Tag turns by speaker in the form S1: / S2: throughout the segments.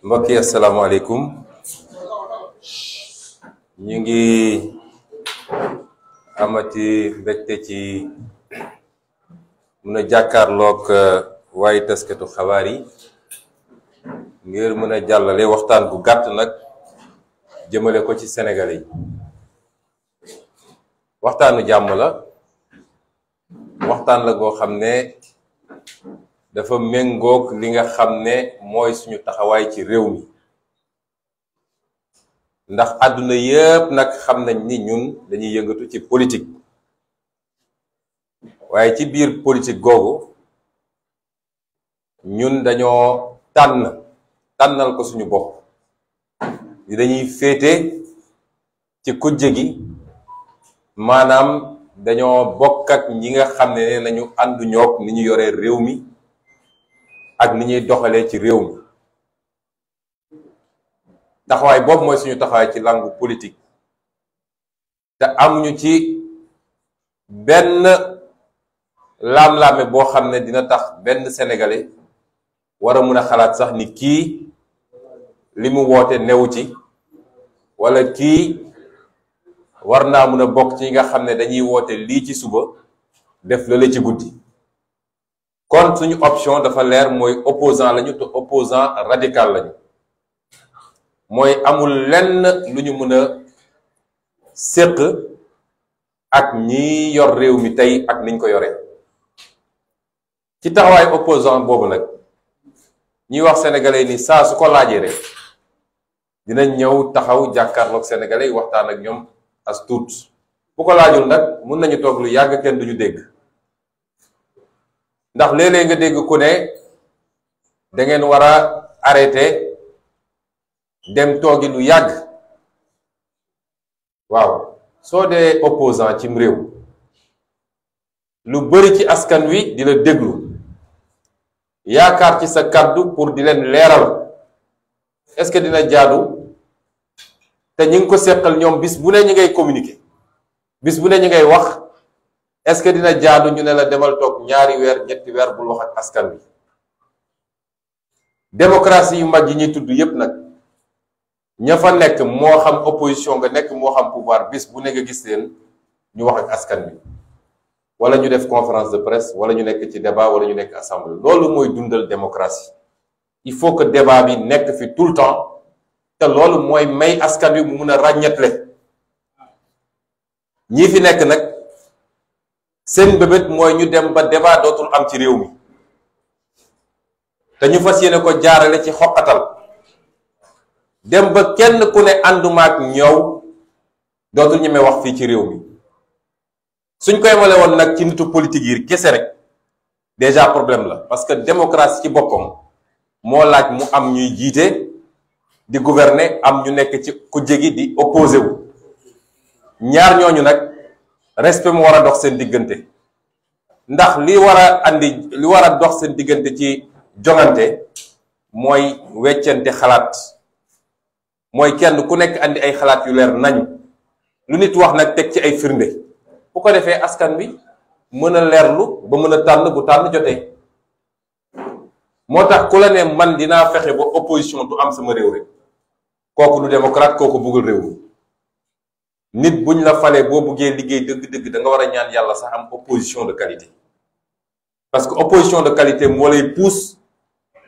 S1: mbokk yi asalaamaaleykum ñu ngi amati mbégte ci mën a jàkkaarloog waaye taskatu xabaar yi ngir mën a jàllale waxtaan bu gàtt nag jëmale ko ci Sénégalais yi. waxtaanu jàmm la, waxtaan la goo xam ne dafa méngoog li nga xam ne mooy suñu taxawaay ci réew mi, ndax àdduna yépp nag xam nañ ni ñun dañuy yëngatu ci politique, waaye ci biir politique googu ñun dañoo tànnal ko suñu bopp ni dañuy féete ci kujje gi, maanaam dañoo bokk ak ñi nga xam ne nañu àndu ñoog ni ñu yoree réew mi ak ni ñuy doxalee ci réew mi. taxawaay boobu mooy suñu taxawaay ci langue politique, te amuñu ci benn laam-laame boo xam ne dina tax benn sénégalais war a mun a xalaat sax ni kii li mu woote newu ci, wala kii war naa mun a bokk ci ñi nga xam ne dañuy woote lii ci suba def la ci guddi. kon suñu option dafa leer, mooy opposant lañu, te opposant radical lañu. mooy amul lenn lu ñu mën a séq ak ñi yor réew mi tey ak niñ ko yoree. ci taxawaay opposant boobu nag ñuy wax sénégalais ni saa su ko laajee rek dinañ ñëw taxaw jàkkaarloog sénégalais yi waxtaan ak ñoom as tuut. bu ko laajul nag mun nañu toog lu yàgg kenn duñu dégg, ndax léeg-léeg nga dégg ku ne da ngeen war a arrêté dem toogi lu yàgg. waaw, soo dee opposant cim réew, lu bari ci askan wi di la déglu, yaakaar ci sa kàddu pour di leen leeral. est-ce que dina jaadu te ñi ngi ko seqal ñoom bis bu ne ñi ngay communiquer, bis bu ne ñi ngay wax, est-ce que dina jaadu ñu ne la demal toog ñaari weer ñetti weer bul wax ak askan wi? démocratie yu mag yi ñuy tudd yépp nag, ña fa nekk moo xam opposition nga nekk moo xam pouvoir, bis bu ne nga gis leen ñu wax ak askan wi, wala ñu def conférence de presse, wala ñu nekk ci débat, wala ñu nekk assemblée. loolu mooy dundal démocratie. il faut que débat bi nekk fi tout le temps, te loolu mooy may askan wi mu mun a ràññetle. ñii fi nekk nag seen bébét mooy ñu dem ba débat dootul am ci réew mi, te ñu fas yéene ko jaarale ci xoqatal, dem ba kenn ku ne ànduma ak ñëw dootul ñeme wax fii ci réew mi. suñ koy male woon nag ci nitu politique yi kese rek déjà problème la, parce que démocratie ci boppam moo laaj mu am ñuy jiite di gouverner, am ñu nekk ci kujje gi di opposé wu. ñaar ñooñu nag respect mu war a dox seen diggante, ndax li war a dox seen diggante ci jongante mooy weccante xalaat, mooy kenn ku nekk andi ay xalaat yu leer nañu, lu nit wax nag teg ci ay firnde. bu ko defee askan wi mën a leerlu ba mën a tànn bu tànn jotee. moo tax ku la ne man dinaa fexe ba opposition du am sama réew rek, kooku du démocrate, kooku bëggul réew mi. nit buñ la falee boo buggee liggéey dëgg-dëgg da nga war a ñaan yàlla sax am opposition de qualité, parce que opposition de qualité moo lay pousse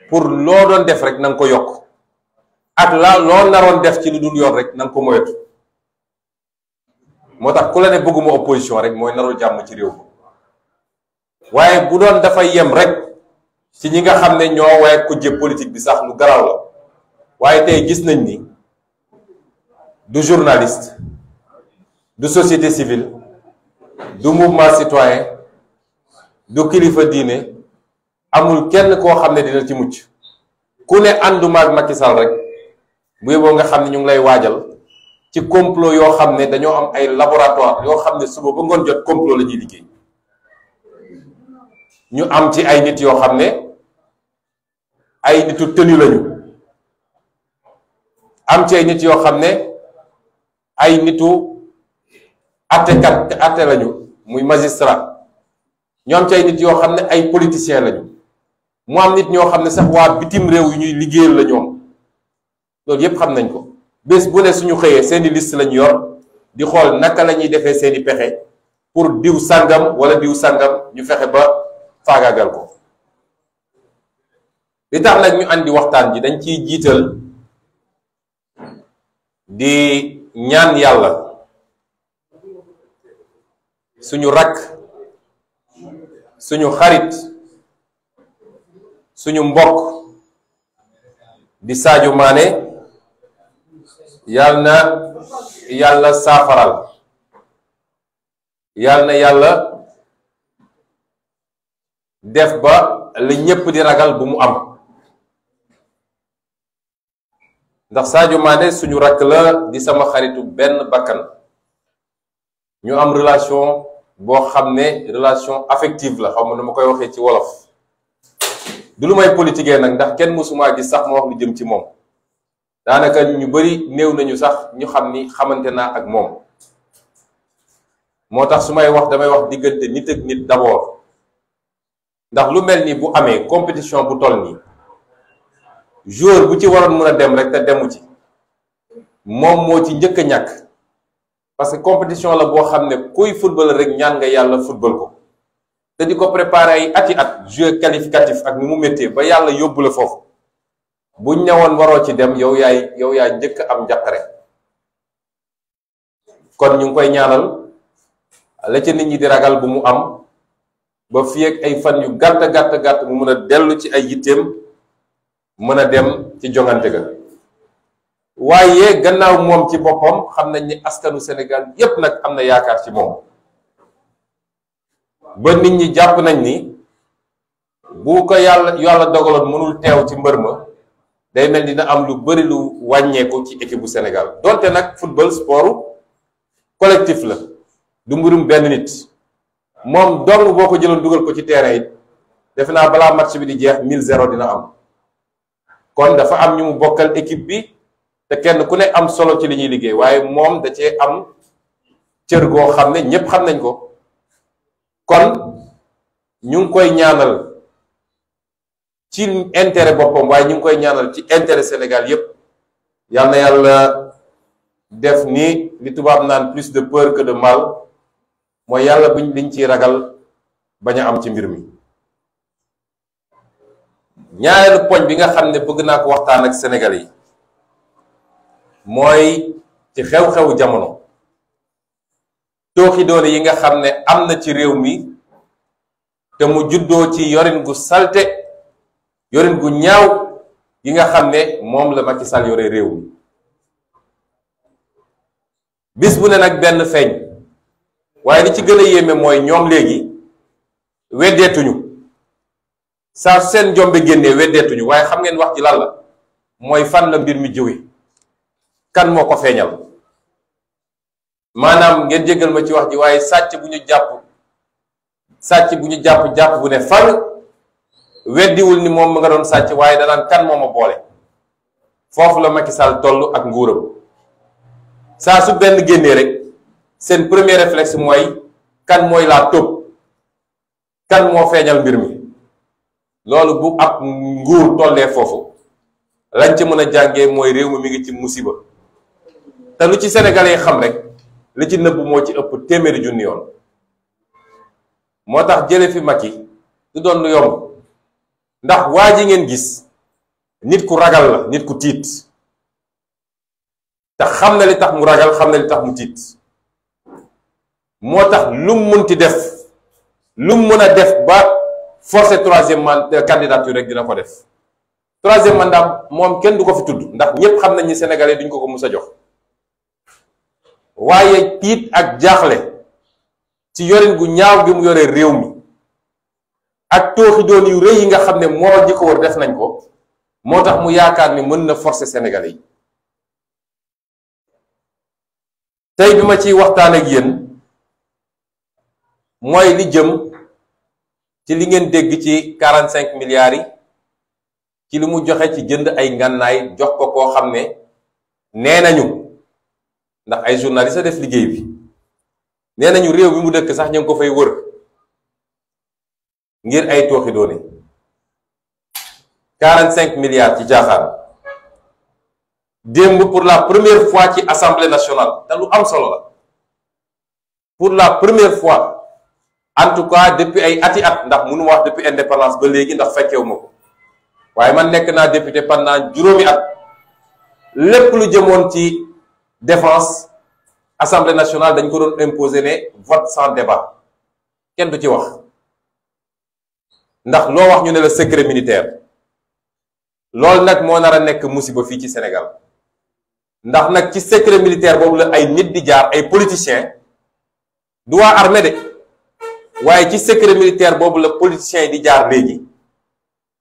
S1: pour loo doon def rek na nga ko yokk, ak loo naroon def ci lu dul yoon rek na nga ko moytu. moo tax ku la ne bëgguma opposition rek mooy narul jàmm ci réew mi. waaye bu doon dafay yem rek ci ñi nga xam ne ñoo waaye kujje politique bi sax lu garaaw la. waaye tey gis nañ ni du journaliste, du société civile, du mouvement citoyen, du kilifa diine, amul kenn koo xam ne dina ci mucc. ku ne ànduma ak Macky Sall rek bu yeboo nga xam ne ñu ngi lay waajal ci complot yoo xam ne dañoo am ay laboratoire yoo xam ne suba ba ngoon jot complot la ñuy liggéey. ñu am ci ay nit yoo xam ne ay nitu tenu lañu, am ci ay nit yoo xam ne ay nitu attekat te atte lañu muy magistrat, ñu am ci ay nit yoo xam ne ay politiciens lañu, mu am nit ñoo xam ne sax waa bitim réew yu ñuy liggéeyal la ñoom. loolu yépp xam nañ ko. bés bu ne suñu xëyee seeni liste lañu yor di xool naka la ñuy defee seeni pexe pour diw sàngam wala diw sàngam ñu fexe ba faagaagal ko. li tax nag ñu andi waxtaan ji dañ ciy jiital di ñaan yàlla suñu rakk, suñu xarit, suñu mbokk di Sadio Mané yàlla na yàlla saafaral, yàlla na yàlla def ba li ñépp di ragal bu mu am. ndax Sadio Mané suñu rakk la, di sama xaritu benn bakkan, ñu am relation boo xam ne relation affective la, xaw ma nu ma koy waxee ci wolof. du lu may politiquer nag, ndax kenn mësuma gis sax ma wax lu jëm ci moom. daanaka ñu bari néew nañu sax ñu xam ni xamante naa ak moom. moo tax su may wax damay wax diggante nit ak nit d'abord, ndax lu mel ni bu amee compétition bu toll nii joueur bu ci waroon mën a dem rek te demu ci moom moo ci njëkk a ñàkk. parce que compétition la boo xam ne kuy football rek ñaan nga yàlla football ko te di ko préparer ay ati at, jeu qualificatif ak ni mu méttee ba yàlla yóbbu la foofu. buñ ñëwoon waroo ci dem yow yaay njëkk am njaqare. kon ñu ngi koy ñaanal la ca nit ñi di ragal bu mu am ba fii ak ay fan yu gàtt mu mën a dellu ci ay yitteem, mën a dem ci jongante ga. waaye gannaaw moom ci boppam xam nañ ni askanu Sénégal yépp nag am na yaakaar ci moom. ba nit ñi jàpp nañ ni bu ko yàlla dogaloon mënul teew ci mbër ma day mel dina am lu bari lu wàññeeku ci équipe bu Sénégal. donte nag football sport collectif la, du mbirum benn nit. moom dong boo ko jëloon dugal ko ci terrain it defe naa balaa match bi di jeex 1000-0 dina am. kon dafa am ñu mu bokkal équipe bi te kenn ku ne am solo ci li ñuy liggéey, waaye moom da cee am cër goo xam ne ñépp xam nañ ko. kon ñu ngi koy ñaanal ci intérêt boppam, waaye ñu ngi koy ñaanal ci intérêt Sénégal yépp. yal na yàlla def ni li tubaab naan plus de peur que de mal, mooy yàlla buñ liñ ciy ragal bañ a am ci mbir mi. ñaareelu poñ bi nga xam ne bëgg naa ko waxtaan ak Sénégalais yi mooy ci xew-xewu jamono. tooxi doone yi nga xam ne am na ci réew mi te mu juddoo ci yorin gu salte, yorin gu ñaaw yi nga xam ne moom la Macky Sall yore réew mi. bis bu ne nag benn feeñ, waaye li ci gën a yéeme mooy ñoom léegi weddeetuñu. saa seen jombe génnee weddeetuñu, waaye xam ngeen wax ji lan la mooy fan la mbir mi jóge, kan moo ko feeñal. maanaam ngeen jéggal ma ci wax ji, waaye sàcc bu ñu jàpp bu ne fal weddiwul ni moom mu nga doon sàcc, waaye danaan kan moo ma boole. foofu la Macky Sall toll ak nguuram. saa su benn génnee rek seen premier réflexe mooy kan mooy laa tëb, kan moo feeñal mbir mi. loolu bu ab nguur tollee foofu lañ ci mën a jàngee mooy réew mi ngi ci musiba. te lu ci sénégalais xam rek li ci nëbb moo ci ëpp téeméeri junni yoon. moo tax jële fi Macky du doon lu yomb, ndax waa ji ngeen gis nit ku ragal la, nit ku tiit. te xam na li tax mu ragal, xam na li tax mu tiit. moo tax lu mu munti def, lu mu mën a def ba forcer troisième candidature rek dina ko def. troisième mandat moom kenn du ko fi tudd, ndax ñépp xam nañ ni sénégalais duñ ko mus a jox. waaye tiit ak jaaxle ci yorin gu ñaaw gi mu yore réew mi ak tooxi doon yu rëy yi nga xam ne moo ñi ko war def nañ ko, moo tax mu yaakaar ni mën na forcer Sénégalais yi. tey bi ma ciy waxtaan ak yéen mooy li jëm ci li ngeen dégg ci 45 milliards yi ci li mu joxe ci jënd ay ngànnaay jox ko koo xam ne nee nañu, ndax ay journaliste a def liggéey bi, nee nañu réew bi mu dëkk sax ñu ngi ko fay wër ngir ay tooxi doone. 45 milliards ci jaaxaan démb pour la première fois ci assemblée nationale te lu am solo la, pour la première fois en tout cas depuis ay ati at, ndax mënu wax depuis indépendance ba léegi ndax fekkewu ma ko, waaye man nekk naa député pendant juróomi at. lépp lu jëmoon ci défense assemblée nationale dañ ko doon imposer ne vote sans débat, kenn du ci wax, ndax loo wax ñu ne la secret militaire. loolu nag moo nar a nekk musiba fii ci Sénégal, ndax nag ci secret militaire boobu la ay nit di jaar, ay politiciens, du waa armée de, waaye ci secret militaire boobu la politiciens yi di jaar léegi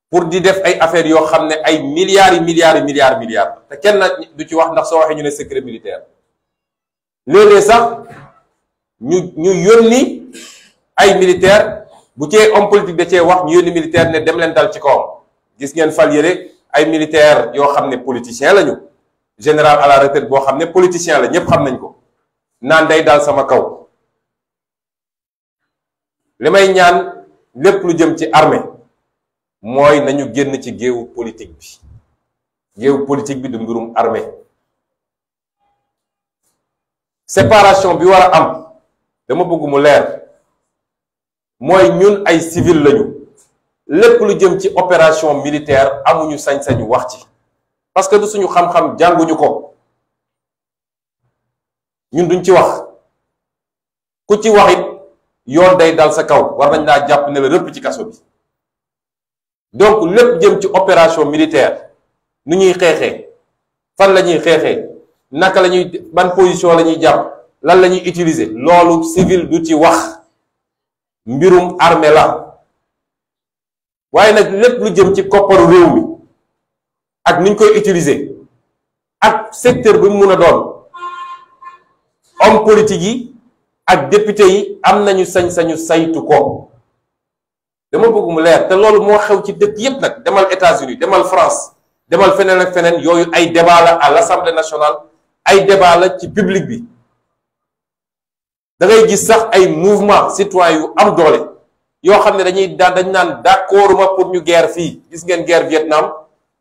S1: pour di def ay affaires yoo xam ne ay milliards yi milliards te kenn du ci wax, ndax soo waxee ñu ne secret militaire. léeg-léeg sax ñu yónni ay militaire, bu cee homme politique da cee wax, ñu yónni militaire ne dem leen dal ci kawam. gis ngeen fal yëre ay militaire yoo xam ne politicien lañu, général à la retraite boo xam ne politicien la, ñépp xam nañ ko, naan day daal sama kaw. li may ñaan lépp lu jëm ci armée mooy nañu génn ci géewu politique bi. géewu politique bi du mbirum armée. séparation bi war a am dama bëgg mu leer, mooy ñun ay civil lañu. lépp lu jëm ci opération militaire amuñu sañ-sañu wax ci, parce que du suñu xam-xam, jànguñu ko, ñun duñ ci wax. ku ci wax it yoon day dal sa kaw, war nañ laa jàpp ne la rëpp ci kaso bi. donc lépp jëm ci opération militaire, nu ñuy xeexee, fan la ñuy xeexee, naka la ñuy, ban position la ñuy jàpp, lan la ñuy utiliser, loolu civil du ci wax, mbirum armée la. waaye nag lépp lu jëm ci kopparu réew mi ak ni ñu koy utiliser ak secteur bi mu mun a doon, homme politique yi ak député yi am nañu sañ-sañu saytu ko. dama bëgg mu leer, te loolu moo xew ci dëkk yépp nag. demal États-Unis, demal France, demal feneen ak feneen, yooyu ay débat la à l'Assemblée nationale, ay débat la ci public bi. da ngay gis sax ay mouvement citoyen yu am doole yoo xam ne dañ naan d'accord ma pour ñu guerre fii. gis ngeen guerre Vietnam,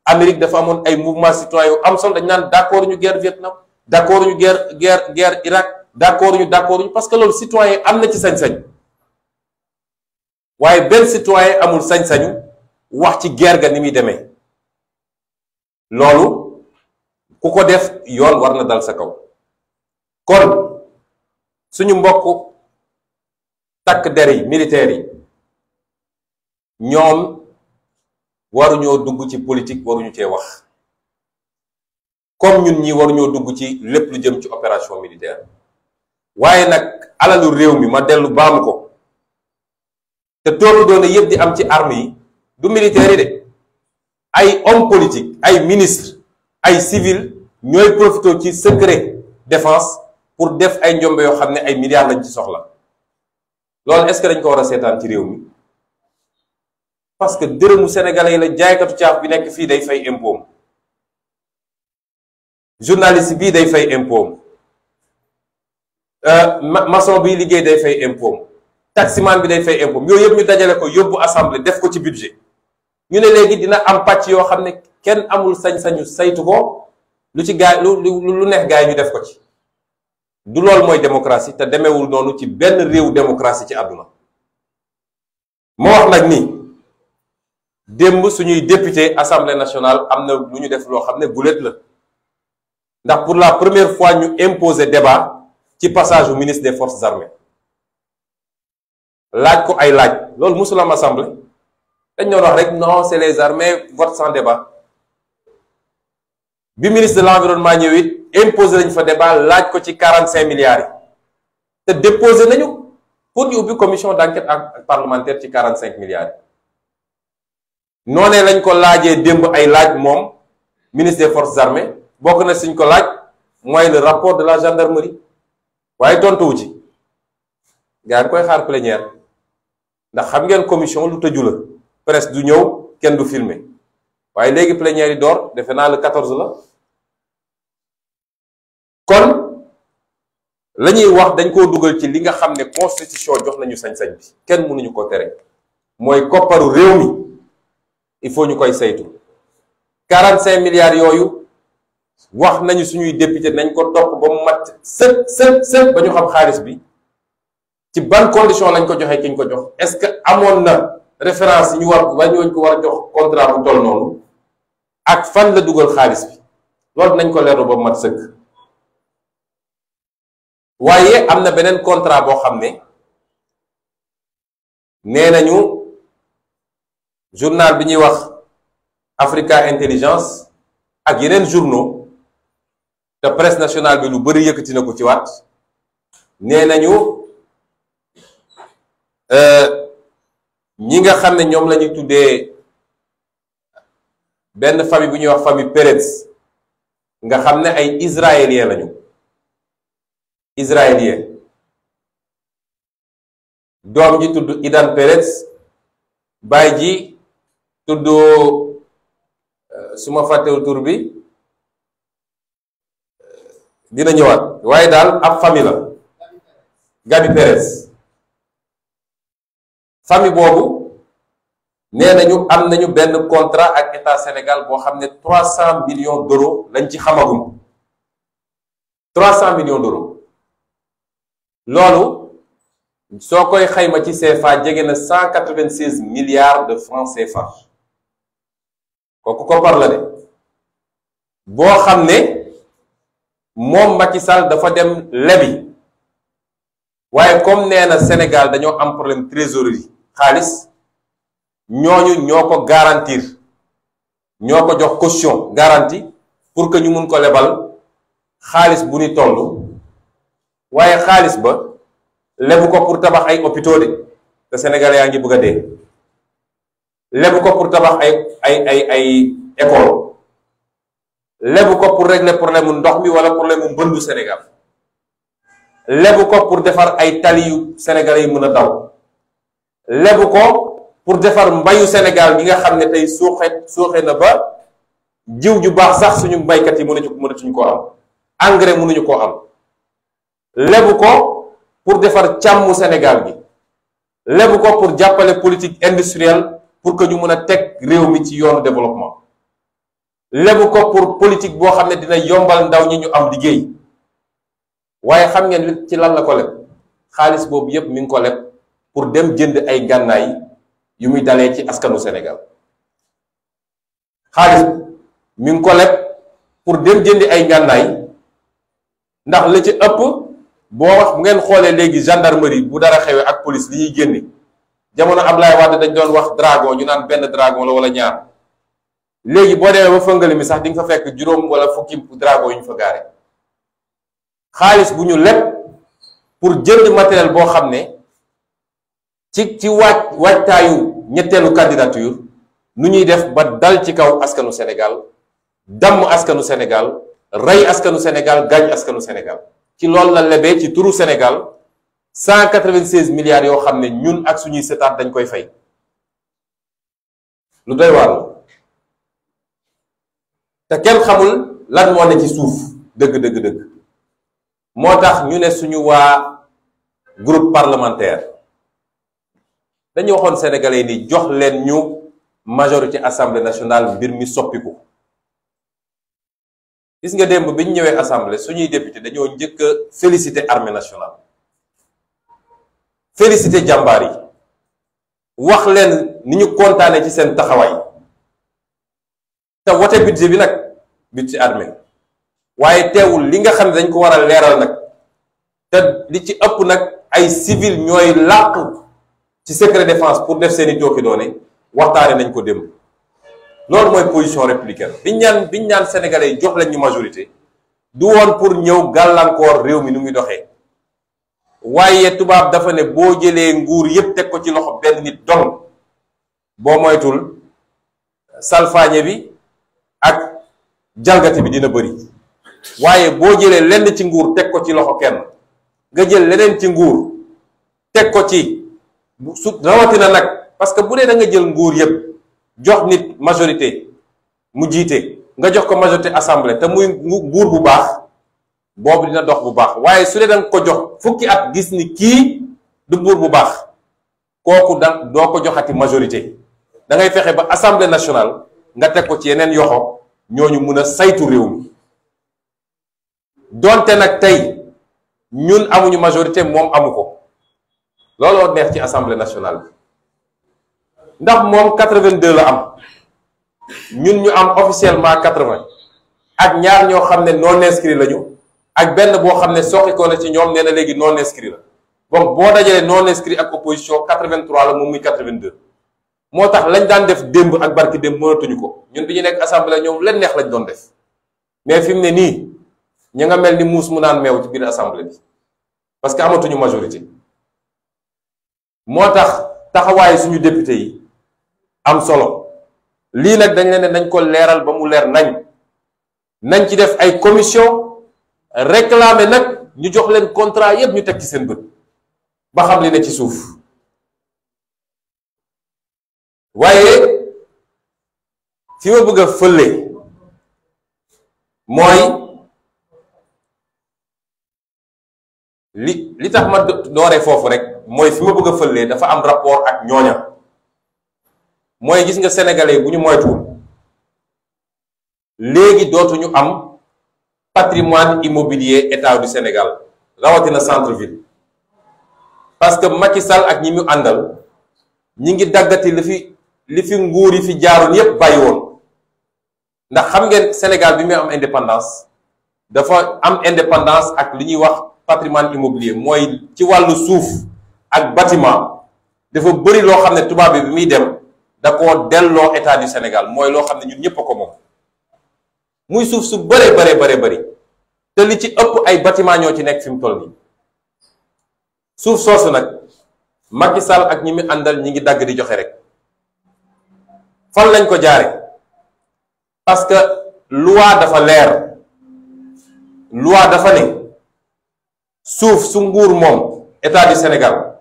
S1: Amérique dafa amoon ay mouvement citoyen yu am solo, dañ naan d'accord ñu guerre Vietnam, d'accord ñu guerre Irak, d'accord ñu parce que loolu citoyen am na ci sañ-sañ. waaye benn citoyen amul sañ-sañu wax ci guerre ga ni muy demee. loolu ku ko def yoon war na dal sa kaw. kon suñu mbokk takk der yi, militaires yi, ñoom waruñoo dugg ci politique, waruñu cee wax, comme ñun ñi waruñoo dugg ci lépp lu jëm ci opération militaire. waaye nag alalu réew mi, ma dellu baamu ko, te toolu doone yëpp di am ci armes yi du militaires yi de, ay homme politique, ay ministre, ay civil ñooy profité ci secret défense pour def ay njombe yoo xam ne ay milliards lañ ci soxla. loolu est-ce que dañ ko war a seetaan ci réew mi? parce que dërëmu sénégalais yi la jaaykatu caaf bi nekk fii day fay impôt, journaliste bii day fay impôt, maçon bi liggéey day fay impôt, taximan bi day fay impôt. yooyu yëpp ñu dajale ko yóbbu assemblée def ko ci budget. ñu ne léegi dina am pàcc yoo xam ne kenn amul sañ-sañu saytu ko, lu ci gaay lu neex gaay ñu def ko ci. du loolu mooy démocratie, te demeewul noonu ci benn réew démocratie ci àdduna. moo wax nag ni démb suñuy député assemblée nationale am na lu ñu def loo xam ne guléet la, ndax pour la première fois ñu imposer débat ci passage au ministre des forces armées. laaj ko ay laaj, loolu musul am assemblée. dañ doon wax rek non c'est les armées, vote sans débat. bi ministre de l'environnement ñëw it imposé nañ fa débat, laaj ko ci 45 milliards yi, te déposé nañu pour ñu ubbi commission d'enquête parlementaire ci 45 milliards yi. noonee lañ ko laajee démb ay laaj moom ministre des forces armées bokk na suñ ko laaj mooy le rapport de la gendarmerie waaye tontuwu ci gaa ngi koy xaar plénière ndax xam ngeen commission lu tëju la presse du ñëw kenn du filmer waaye léegi plénière yi door defe naa le 14 la kon la ñuy wax dañ koo dugal ci li nga xam ne constitution jox nañu sañ-sañ bi kenn mënuñu ko tere mooy kopparu réew mi il faut ñu koy saytu 45 milliards yooyu wax nañu suñuy député nañ ko topp ba mu mat sëp ba ñu xam xaalis bi ci ban condition lañ ko joxee ki ñu ko jox est-ce que amoon na référence yi ñu war ba ñooñu ko war a jox contrat bu toll noonu ak fan la dugal xaalis bi loolu nañ ko leerlu ba mu mat sëkk. waaye am na beneen contrat boo xam ne nee nañu journal bi ñuy wax Africa Intelligence ak yeneen journaux te presse nationale bi lu bari yëkkati na ko ci waat nee nañu ñi nga xam ne ñoom la ñuy tuddee benn famille bu ñuy wax famille Pérez nga xam ne ay israélien lañu israélien doom ji tudd Idan Pérez baay ji tudd su ma fàttewul tur bi dina ñëwaat waaye daal ab famille la Gabi Pérez famille boobu nee nañu am nañu benn contrat ak état Sénégal boo xam ne 300 millions d'euros lañ ci xamagum 300 millions d'euros loolu soo koy xayma ci CFA jege na 196 milliards de francs CFA kooku koppar la de boo xam ne moom Macky Sall dafa dem lebi waaye comme nee na Sénégal dañoo am problème trésorerie xaalis ñooñu ñoo ko garantir ñoo ko jox caution garantie pour que ñu mun ko lebal xaalis bu ni toll waaye xaalis ba lebu ko pour tabax ay hôpitaux de te Sénégalais yaa ngi bëgg a dee lebu ko pour tabax ay école lebu ko pour régler problème mu ndox mi wala problème mu mbëndu Sénégal lebu ko pour defar ay tali yu Sénégalais yi mën a daw lebu ko pour defar mbayu Sénégal bi nga xam ne tey suuxe na ba jiw ju baax sax suñu mbaykat yi mënatuñu koo am engrais mënuñu koo am lebu ko pour defar càmmu Sénégal bi lebu ko pour jàppale politique industrielle pour que ñu mën a teg réew mi ci yoonu développement lebu ko pour politique boo xam ne dina yombal ndaw ñi ñu am liggéey waaye xam ngeen ci lan la ko leb xaalis boobu yépp mi ngi ko leb pour dem jënd ay gànnaay yu muy dalee ci askanu Sénégal xaalis mi ngi ko leb pour dem jëndi ay gànnaay ndax la ci ëpp boo wax bu ngeen xoolee léegi gendarmerie bu dara xewee ak police li ñuy génne jamono Ablaye Wade dañ doon wax dragon ñu naan benn dragon la wala ñaar léegi boo demee ba fëngali mi sax di nga fa fekk juróom wala fukki dragon yu ñu fa gaare xaalis bu ñu leb pour jënd matériel boo xam ne ci waajtaayu ñetteelu candidature nu ñuy def ba dal ci kaw askanu Sénégal damm askanu Sénégal rey askanu Sénégal gaañ askanu Sénégal ci loolu la lebee ci turu Sénégal 196 milliards yoo xam ne ñun ak suñuy setaat dañ koy fay lu doy waar te kenn xamul lan moo ne ci suuf dëgg moo tax ñu ne suñu waa groupe parlementaire dañu waxoon sénégalais ni jox leen ñu majorité assemblée nationale mbir mi soppiku gis nga démb bi ñu ñëwee assemblée suñuy député dañoo njëkk a féliciter armée nationale féliciter jàmbaar yi wax leen ni ñu kontaane ci seen taxawaay te wote budget bi nag budget armée waaye teewul li nga xam ne dañ ko war a leeral nag te li ci ëpp nag ay civil ñooy làq ci secret défense pour def seeni tooki doone waxtaane nañ ko démb loolu mooy position républicaine biñ ñaan sénégalais yi jox leen ñu majorité du woon pour ñëw gàllankoor réew mi nu muy doxee waaye tubaab dafa ne boo jëlee nguur yépp teg ko ci loxo benn nit dong boo moytul salfaañe bi ak jalgati bi dina bëri waaye boo jëlee lenn ci nguur teg ko ci loxo kenn nga jël leneen ci nguur teg ko ci su rawatina nag parce que bu dee da nga jël nguur yépp jox nit majorité mu jiite nga jox ko majorité assemblée te muy nguur bu baax boobu dina dox bu baax waaye su dee da nga ko jox fukki at gis ni kii du nguur bu baax kooku doo ko joxati majorité da ngay fexe ba assemblée nationale nga teg ko ci yeneen yoxo ñooñu mun a saytu réew mi donte nag tey ñun amuñu majorité moom amu ko looloo neex ci assemblée nationale bi ndax moom 82 la am ñun ñu am officiellement 80 ak ñaar ñoo xam ne non inscrit lañu ak benn boo xam ne soxi ko na ci ñoom nee na léegi non inscrit la donc boo dajalee non inscrit ak opposition 83 la moom muy 82 moo tax lañ daan def démb ak barki démb mënatuñu ko ñun bi ñu nekk assemblée ñoom leen neex lañ doon def mais fi mu ne nii ñu nga mel ni muus mu naan meew ci biir assemblée bi parce que amatuñu majorité moo tax taxawaayu suñu député yi am solo lii nag dañ leen ne nañ ko leeral ba mu leer nañ ci def ay commission réclamer nag ñu jox leen contrat yépp ñu teg ci seen bët ba xam li ne ci suuf waaye fi ma bëgg a fële mooy li tax ma dooree foofu rek mooy fi ma bëgg a fële dafa am rapport ak ñooña mooy gis nga sénégalais bu ñu moytuwul léegi dootuñu am patrimoine immobilier état du Sénégal rawatina centre ville parce que Macky Sall ak ñi mu àndal ñi ngi daggati li fi nguur yi fi jaaroon yépp bàyyi woon ndax xam ngeen Sénégal bi muy am indépendance dafa am indépendance ak li ñuy wax patrimoine immobilier mooy ci wàllu suuf ak bâtiment dafa bëri loo xam ne tubaab bi muy dem da koo delloo état du Sénégal mooy loo xam ne ñun ñëpp a ko moom muy suuf su bëree bëri te li ci ëpp ay bâtiment ñoo ci nekk fi mu toll nii suuf soosu nag Macky Sall ak ñi mu àndal ñi ngi dagg di joxe rek fan lañ ko jaare parce que loi dafa leer loi dafa ne suuf su nguur moom état du Sénégal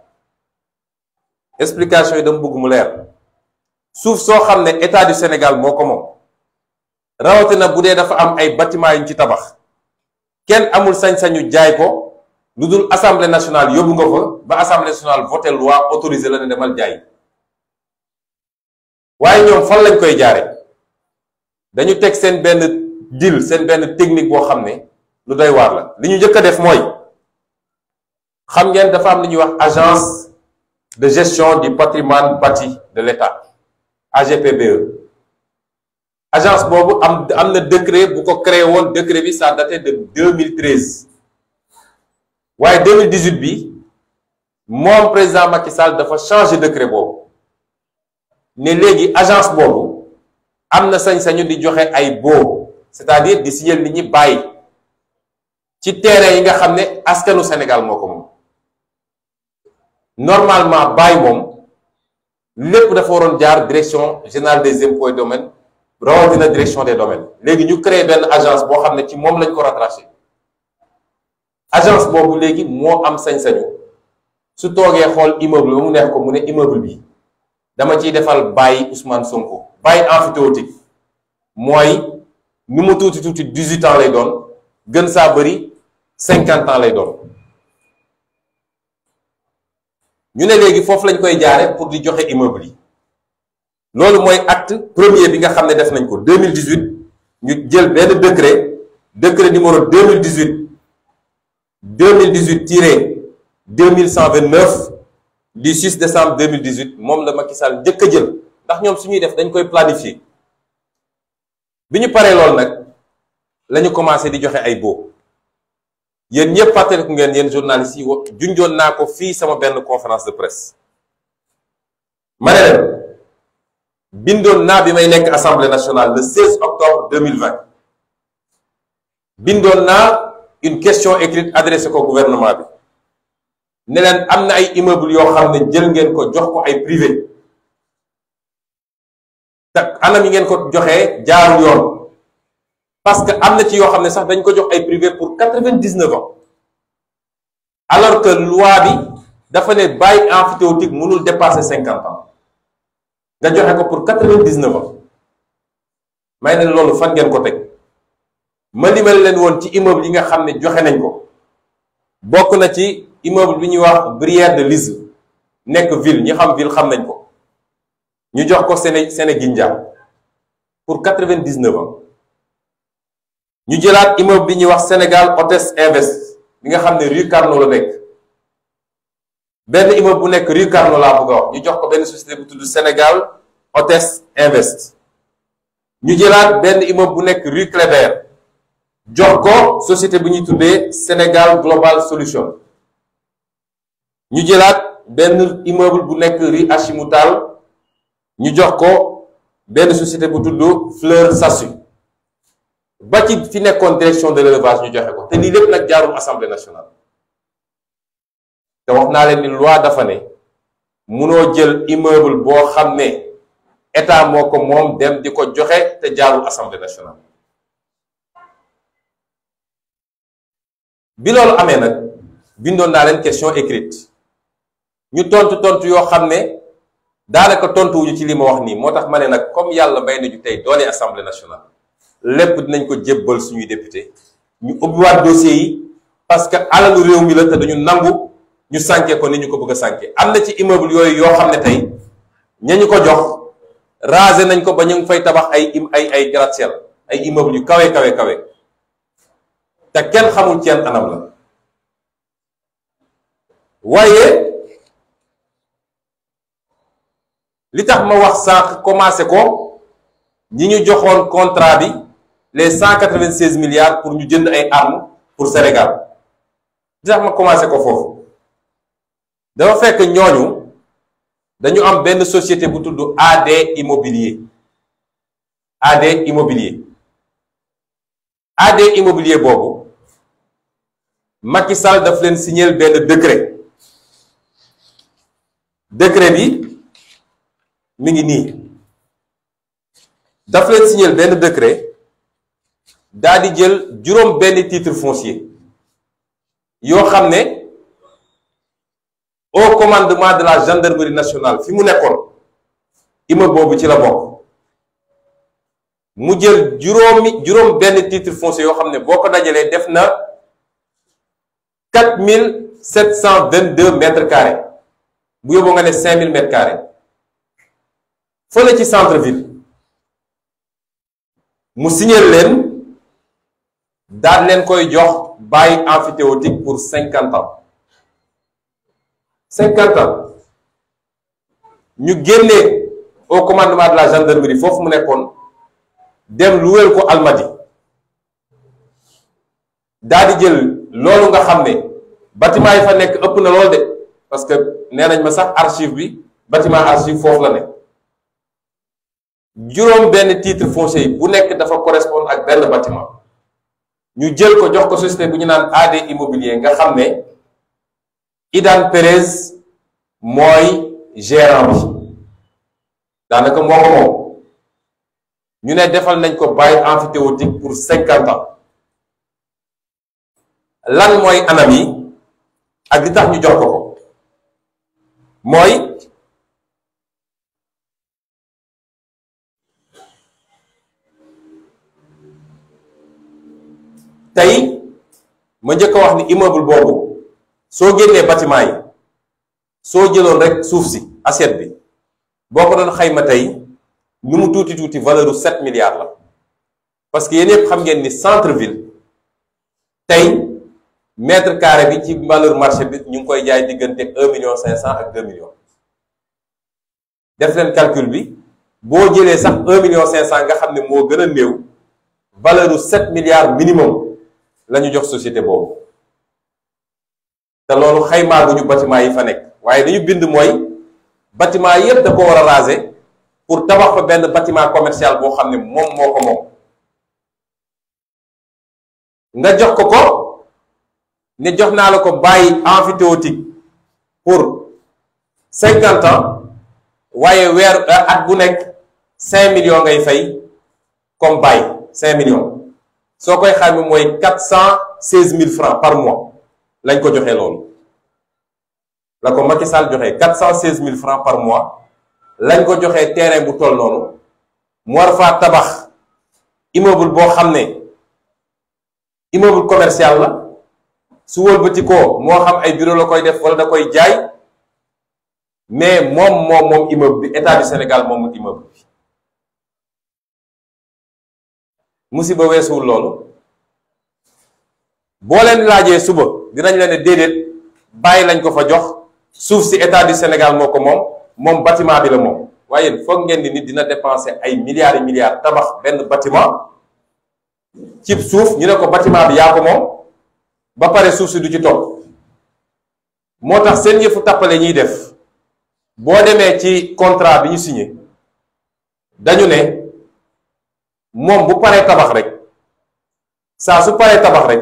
S1: explication yi dama bëgg mu leer suuf soo xam ne état du Sénégal moo ko moom rawatina bu dee dafa am ay bâtiment yuñ ci tabax kenn amul sañ-sañu jaay ko lu dul assemblée nationale yóbbu nga fa ba assemblée nationale voté loi autorisé la ne demal jaay waaye ñoom fan lañ koy jaare dañu teg seen benn deal seen benn technique boo xam ne lu doy waar la li ñu njëkk a def mooy xam ngeen dafa am li ñuy wax agence de gestion du patrimoine bâti de l'État AGPBE agence boobu am na décret bu ko créé woon décret bi ça daté de 2013 waaye 2018 bi moom président Macky Sall dafa changé décret boobu ne léegi agence boobu am na sañ-sañu di joxe ay baux c'est-à-dire di signer nit ñi bàyyi ci terrain yi nga xam ne askanu Sénégal moo ko moom normalement bàyyi moom lépp dafa waroon jaar direction générale des impôts et domaines rawatina direction des domaines léegi ñu créé benn agence boo xam ne ci moom lañ ko rattaché agence boobu léegi moo am sañ-sañu su toogee xool immeuble ba mu neex ko mu ne immeuble bi dama ciy defal bàyyi Ousmane Sonko bàyyi emphytéotique mooy nu mu tuuti 18 ans lay doon gën saa bëri 50 ans lay doon ñu ne léegi foofu lañ koy jaare pour di joxe immeuble yi loolu mooy acte premier bi nga xam ne def nañ ko 2018 ñu jël benn décret numéro 2018/2129 du 6 décembre 2018 moom la Macky Sall njëkk a jël ndax ñoom suñuy def dañ koy planifier bi ñu paree loolu nag la ñu commencé di joxe ay baux yéen ñëpp fàttaliku ngeen yéen journalistes yi junjoon naa ko fii sama benn conférence de presse ma ne leen bindoon naa bi may nekk assemblée nationale le 16 octobre 2020 bindoon naa une question écrite adressée ko gouvernement bi ne leen am na ay immeubles yoo xam ne jël ngeen ko jox ko ay privé te anam yi ngeen ko joxee jaarul yoon parce que am na ci yoo xam ne sax dañ ko jox ay privé pour 99 ans alors que loi bi dafa ne bail emphytéotique mënul dépasser 50 ans nga joxe ko pour 99 ans may ne loolu fan ngeen ko teg ma limal leen woon ci immeuble yi nga xam ne joxe nañ ko bokk na ci immeuble bi ñuy wax Brière de Lise nekk ville ñi xam ville xam nañ ko ñu jox ko Sénégindia pour 99 ans ñu jëlaat immeuble bi ñuy wax Sénégal Hôtes Invest bi nga xam ne rue Carnot la nekk benn immeuble bu nekk rue Carnot laa bëgg a wax ñu jox ko benn société bu tudd Sénégal Hôtes Invest ñu jëlaat benn immeuble bu nekk rue Cléber jox ko société bu ñuy tuddee Sénégal Global Solution ñu jëlaat benn immeuble bu nekk rue Hachimoutal ñu jox ko benn société bu tudd Fleur Sassu ba ci fi nekkoon direction de l'élevage ñu joxe ko te lii lépp nag jaarul assemblée nationale te wax naa leen ni loi dafa ne munoo jël immeuble boo xam ne état moo ko moom dem di ko joxe te jaarul assemblée nationale. bi loolu amee nag bindoon naa leen question écrite ñu tontu yoo xam ne daanaka tontuwuñu ci li ma wax nii moo tax ma ne nag comme yàlla may nañu tey doole assemblée nationale lépp dinañ ko jébbal suñuy député ñu ubbiwaat dossier yi parce que alalu réew mi la te dañu nangu ñu sànke ko ni ñu ko bëgg a sànke am na ci immeuble yooyu yoo xam ne tey ñañu ko jox rasé nañ ko ba ñu ngi fay tabax ay gratte-ciel ay immeuble yu kawe te kenn xamul ci yan anam la waaye li tax ma wax sànq commencé ko ñi ñu joxoon contrat bi les 196 milliards pour ñu jënd ay armes pour Sénégal li tax ma commencé ko foofu dafa fekk ñooñu dañu am benn société bu tudd AD Immobilier boobu Macky Sall daf leen signer benn décret bi mi ngi nii daf leen signer benn décret daal di jël juróom benn titre foncier yoo xam ne au commandement de la gendarmerie nationale fi mu nekkoon immeuble boobu ci la bokk mu jël juróom benn titre foncier yoo xam ne boo ko dajalee def na 4722 mètres carrés bu yóbboo nga ne 5000 mètres carrés fële ci centre ville mu signer leen daal leen koy jox bail emphytéotique pour 50 ans 50 ans ñu génnee au commandement de la gendarmerie foofu mu nekkoon dem luweel ko Almadi daal di jël loolu nga xam ne bâtiment yi fa nekk ëpp na lool de parce que nee nañ ma sax archive bi bâtiment archive foofu la ne juróom benn titre foncier bu nekk dafa correspondre ak benn bâtiment ñu jël ko jox ko société bu ñu naan AD Immobilier nga xam ne Idan Perez mooy gérant bi daanaka moo ko moom ñu ne defal nañ ko bail emphytéotique pour 50 ans lan mooy anam yi ak li tax ñu jox ko mooy tey ma njëkk a wax ni immeuble boobu soo génnee bâtiment yi soo jëloon rek suuf si assiette bi boo ko doon xayma tey nu mu tuuti valeur u 7 milliards la parce que yéen yëpp xam ngeen ni centre ville tey mètre carré bi ci valeur marché bi ñu ngi koy jaay diggante 1,5 million ak 2 millions def leen calcul bi boo jëlee sax 1,5 million nga xam ne moo gën a néew valeur u 7 milliards minimum la ñu jox société boobu te loolu xaymaa gu ñu bâtiment yi fa nekk waaye dañu bind mooy bâtiment yépp da ko war a raser pour tabax fa benn bâtiment commercial boo xam ne moom moo ko moom nga jox ko ne jox naa la ko bail emphytéotique pour 50 ans waaye at bu nekk 5 millions ngay fay comme bail 5 millions soo koy xayma mooy 416 000 francs par mois lañ ko joxee loolu la ko Macky Sall joxee 416 000 francs par mois lañ ko joxee terrain bu toll noonu mu war faa tabax immeuble boo xam ne immeuble commercial la su wëlbati ko moo xam ay bureau la koy def wala da koy jaay mais moom immeuble bi état du Sénégal moomul immeuble bi musiba weesuwul loolu boo leen laajee suba dinañ leen ne déedéet bàyyi lañ ko fa jox suuf si état du Sénégal moo ko moom bâtiment bi la moom waaye foog ngeen di nit dina dépenser ay milliards et milliards tabax benn bâtiment ci suuf ñu ne ko bâtiment bi yaa ko moom ba pare suuf si du ci topp moo tax seen yëfu tappale ñuy def boo demee ci contrat bi ñu signé dañu ne moom bu paree tabax rek saa su paree tabax rek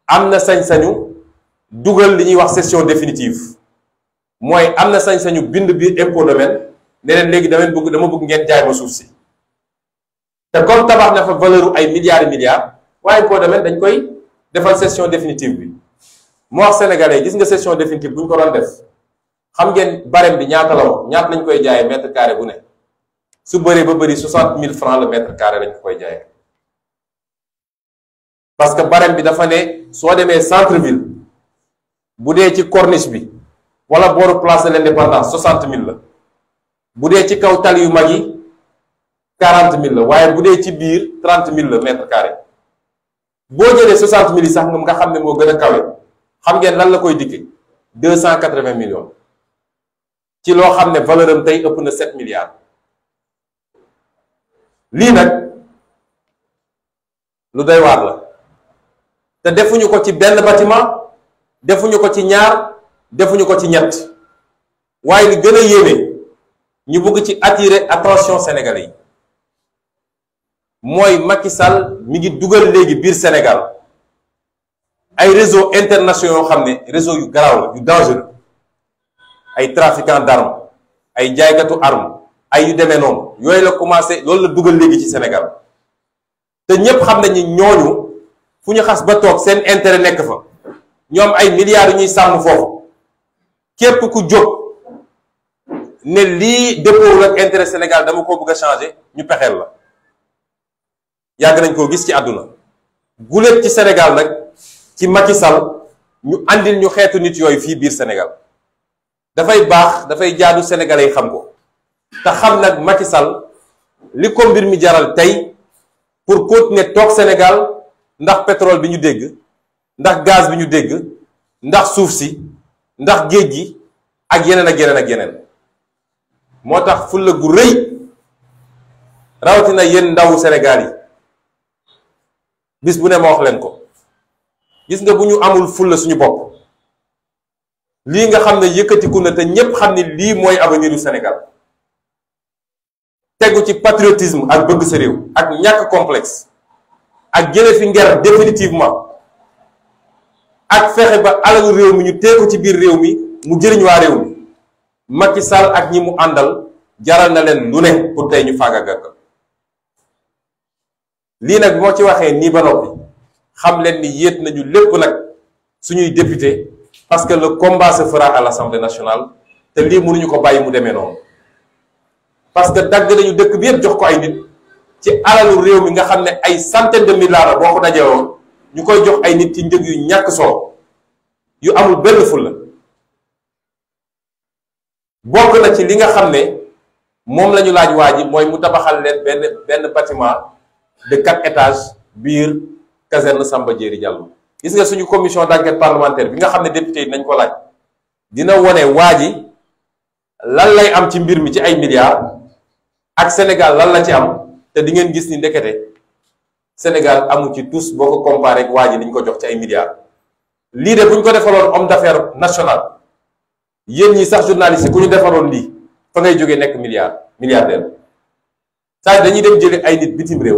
S1: am na sañ-sañu dugal li ñuy wax cession définitive mooy am na sañ-sañu bind biir impôt domaine ne leen léegi dama bëgg ngeen jaay ma suuf si te comme tabax na fa valeur ay milliards et milliards waaye impôt domaine dañ koy defal cession définitive bi moo wax sénégalais gis nga cession définitive bu ñu ko doon def xam ngeen barème bi ñaata la wax ñaata lañ koy jaayee mètre carré bu ne su bëree ba bëri 60 000 francs le mètre carré lañ ko koy jaayee parce que barème bi dafa ne soo demee centre ville bu dee ci corniche bi wala booru place de l'indépendance 60 000 la bu dee ci kaw tali yu mag yi 40 000 la waaye bu dee ci biir 30 000 la mètre carré boo jëlee 60 000 yi sax nga xam ne moo gën a kawe xam ngeen lan la koy dikkee 280 millions ci loo xam ne valeur am tey ëpp na 7 milliards lii nag lu doy waar la te defuñu ko ci benn bâtiment defuñu ko ci ñaar defuñu ko ci ñett waaye li gën a yéeme ñu bëgg ci attirer attention sénégalais yi mooy Macky Sall mi ngi dugal léegi biir Sénégal ay réseaux internationaux yoo xam ne réseau yu garaaw la yu dangereux ay trafiquants d'armes ay jaaykatu armes ay yu demee noonu yooyu la commencé loolu la dugal léegi ci Sénégal te ñépp xam nañ ni ñooñu fu ñu xas ba toog seen intérêt nekk fa ñoom ay milliards yu ñuy sàmm foofu képp ku jóg ne lii dëppoowul ak intérêt Sénégal dama ko bëgg a changer ñu pexeel la yàgg nañ koo gis ci àdduna guléet ci Sénégal nag ci Macky Sall ñu andil ñu xeetu nit yooyu fii biir Sénégal dafay baax dafay jaadu sénégalais yi xam ko te xam nag Macky Sall li ko mbir mi jaral tey pour continuer toog Sénégal ndax pétrole bi ñu dégg ndax gaz bi ñu dégg ndax suuf si ndax géej gi ak yeneen ak yeneen ak yeneen moo tax fulla gu rëy rawatina yéen ndawu Sénégal yi bis bu ne ma wax leen ko gis nga bu ñu amul fulla suñu bopp lii nga xam ne yëkkatiku na te ñépp xam ne lii mooy avenir du Sénégal tegu ci patriotisme ak bëgg sa réew ak ñàkk complexe ak jële fi nger définitivement ak fexe ba alalu réew mi ñu teeku ci biir réew mi mu jëriñ waa réew mi Macky Sall ak ñi mu àndal jaral na leen lu ne pour tey ñu faagaagal ko lii nag moo ci waxee nii ba noppi xam leen ni yéet nañu lépp nag suñuy député parce que le combat se fera à l'Assemblée nationale te lii mënuñu ko bàyyi mu demee noonu parce que dagg nañu dëkk bi yëpp jox ko ay nit ci alalu réew mi nga xam ne ay centaine de milliards boo ko dajewoon ñu koy jox ay nit ci njëg yu ñàkk solo yu amul benn fulla bokk na ci li nga xam ne moom la ñu laaj waa ji mooy mu tabaxal leen benn bâtiment de 4 étages biir caserne Samba Diéry Diallo gis nga suñu commission d'enquête parlementaire bi nga xam ne député yi nañ ko laaj dina wone waa ji lan lay am ci mbir mi ci ay milliards ak Sénégal lan la ci am te di ngeen gis ni ndekete Sénégal amu ci tous boo ko comparé ak waa ji liñ ko jox ci ay milliards lii de bu ñu ko defaloon homme d'affaires national yéen ñi sax journaliste yi ku ñu defaloon lii fa ngay jógee nekk milliardaire saa dañuy dem jële ay nit bitim réew